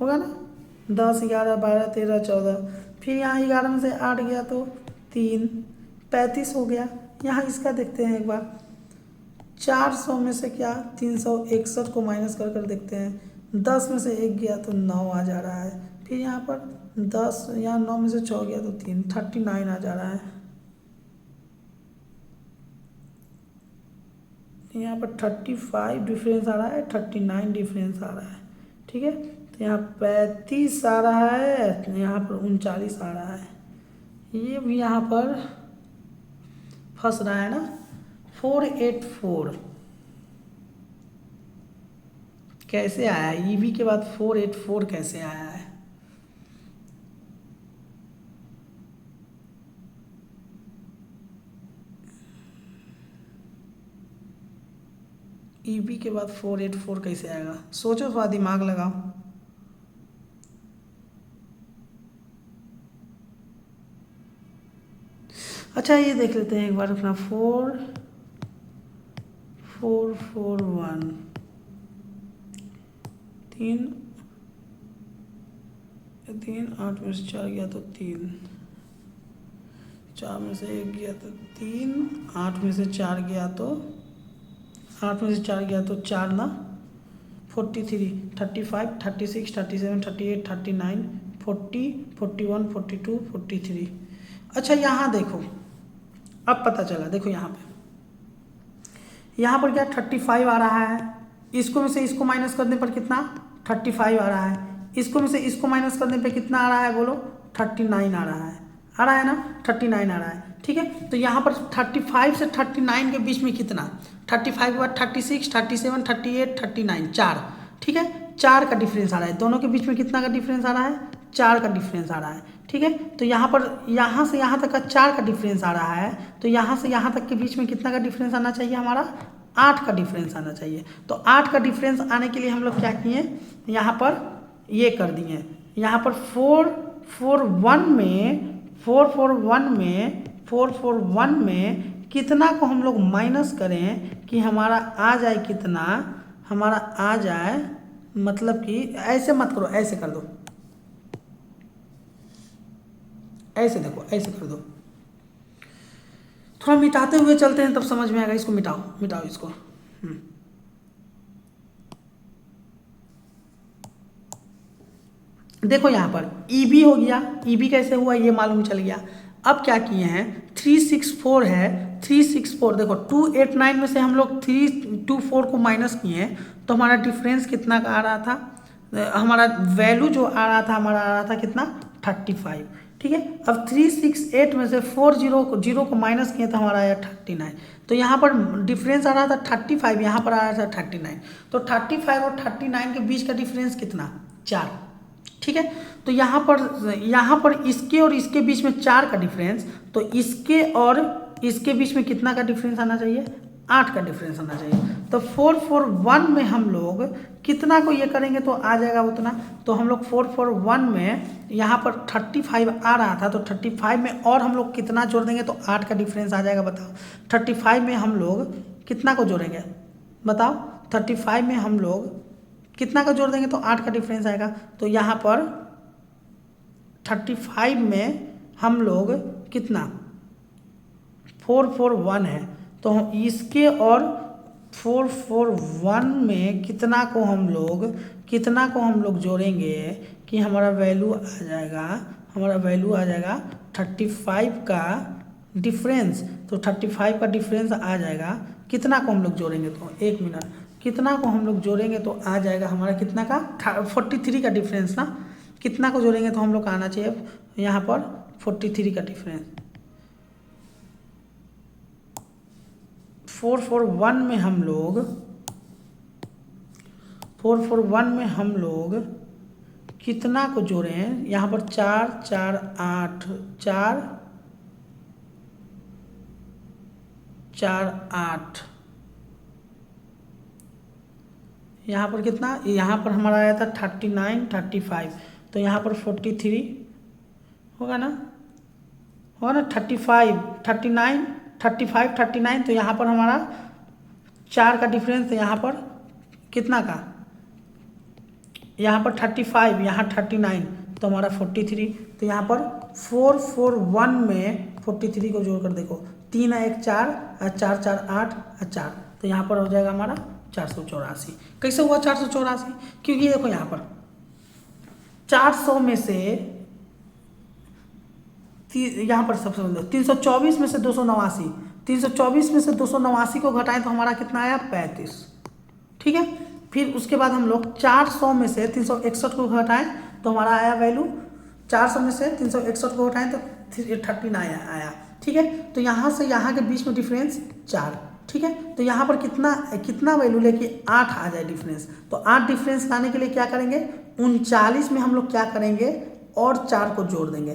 होगा ना, 10, 11, 12, 13, 14, फिर यहाँ 11 में से 8 गया तो 3, 35 हो गया। यहाँ इसका देखते हैं एक बार, 400 में से क्या 361 को माइनस कर देखते हैं, 10 में से 1 गया तो 9 आ जा रहा है, फिर यहाँ पर 10, यहाँ 9 में से 6 गया तो 3, 39 आ जा रहा है। यहाँ पर 35 डिफरेंस आ रहा है, 39 डिफरेंस आ रहा है, ठीक है। तो यहाँ 35 आ रहा है, यहाँ पर 39 आ रहा है, ये भी यहाँ पर फंस रहा है ना। 484 कैसे आया है, ईवी के बाद 484 कैसे आया है। ईवी के बाद 484 कैसे आएगा, सोचो, थोड़ा दिमाग लगाओ। अच्छा ये देख लेते हैं एक बार अपना 4441, 3, 8 में से 4 गया तो 3, 4 में से 1 गया तो 3, 8 में से 4 गया तो 8 में से 4 गया तो 4 ना 43, 35, 36, 37, 38, 39, 40, 41, 42, 43। अच्छा यहाँ देखो, अब पता चला, देखो यहाँ पे यहाँ पर क्या 35 आ रहा है, इसको में से इसको माइनस करने पर कितना 35 आ रहा है, इसको में से इसको माइनस करने पे कितना आ रहा है बोलो 39 आ रहा है ना 39 आ रहा है। ठीक है, तो यहाँ पर 35 से 39 के बीच में कितना 35 के बाद 36, 37, 38, 39 4। ठीक है, 4 का डिफरेंस आ रहा है, दोनों के बीच में कितना का डिफरेंस आ रहा है 4 का डिफरेंस आ रहा है। ठीक है, तो यहाँ पर यहाँ से यहाँ तक का 4 का डिफरेंस आ रहा है, तो यहाँ से यहाँ तक के बीच में कितना का डिफरेंस आना चाहिए हमारा 8 का डिफरेंस आना चाहिए। तो 8 का डिफरेंस आने के लिए हम लोग क्या किए, यहाँ पर ये कर दिए, यहाँ पर 441 में कितना को हम लोग माइनस करें कि हमारा आ जाए कितना, हमारा आ जाए मतलब कि ऐसे मत करो, ऐसे कर दो, ऐसे देखो, ऐसे कर दो, थोड़ा मिटाते हुए चलते हैं तब समझ में आएगा। इसको मिटाओ इसको। देखो यहाँ पर EB हो गया, EB कैसे हुआ ये मालूम चल गया। अब क्या किए हैं 364 है, 364 देखो 289 में से हम लोग 324 को माइनस किए हैं, तो हमारा डिफरेंस कितना का आ रहा था, हमारा वैल्यू जो आ रहा था हमारा आ रहा था कितना 35। ठीक है, अब 368 में से 40 को माइनस किए तो हमारा आया 39। तो यहाँ पर डिफरेंस आ रहा था 35, यहाँ पर आ रहा था 39, तो 35 और 39 के बीच का डिफरेंस कितना 4। ठीक है, तो यहाँ पर इसके और इसके बीच में 4 का डिफरेंस, तो इसके और इसके बीच में कितना का डिफरेंस आना चाहिए 8 का डिफरेंस आना चाहिए। तो 441 में हम लोग कितना को ये करेंगे तो आ जाएगा उतना, तो हम लोग 441 में यहाँ पर 35 आ रहा था, तो 35 में और हम लोग कितना जोड़ देंगे तो 8 का डिफरेंस आ जाएगा। बताओ 35 में हम लोग कितना को जोड़ेंगे, बताओ 35 में हम लोग कितना का जोड़ देंगे तो 8 का डिफरेंस आएगा। तो यहाँ पर 35 में हम लोग कितना 441 है, तो इसके और 441 में कितना को हम लोग जोड़ेंगे कि हमारा वैल्यू आ जाएगा 35 का डिफरेंस। तो 35 का डिफरेंस आ जाएगा, कितना को हम लोग जोड़ेंगे तो 1 मिनट, कितना को हम लोग जोड़ेंगे तो आ जाएगा हमारा कितना का 43 का डिफरेंस ना, कितना को जोड़ेंगे तो हम लोग का आना चाहिए यहाँ पर 43 का डिफरेंस। 441 में हम लोग कितना को जोड़े हैं, यहाँ पर 4 4 8 4 4 8, यहाँ पर कितना, यहाँ पर हमारा आया था 39 35, तो यहाँ पर 43 होगा ना 35 39 35 39, तो यहाँ पर हमारा 4 का डिफरेंस, तो यहाँ पर कितना का, यहाँ पर 35 यहाँ 39, तो हमारा 43, तो यहाँ पर 441 में 43 को जोड़ कर देखो 3 1 4 4 4 8 4, तो यहाँ पर हो जाएगा हमारा 484। कैसे हुआ 484, क्योंकि देखो यहाँ पर 400 में से यहाँ पर सबसे 324 में से 289, 324 में से 289 को घटाएं तो हमारा कितना आया 35। ठीक है, फिर उसके बाद हम लोग 400 में से 361 को घटाएं तो हमारा आया वैल्यू, 400 में से 361 को घटाएं तो 39 आया। ठीक है, तो यहाँ से यहाँ के बीच में डिफरेंस 4। ठीक है, तो यहाँ पर कितना वैल्यू लेके 8 आ जाए डिफरेंस, तो 8 डिफरेंस लाने के लिए क्या करेंगे 39 में हम लोग क्या करेंगे और 4 को जोड़ देंगे।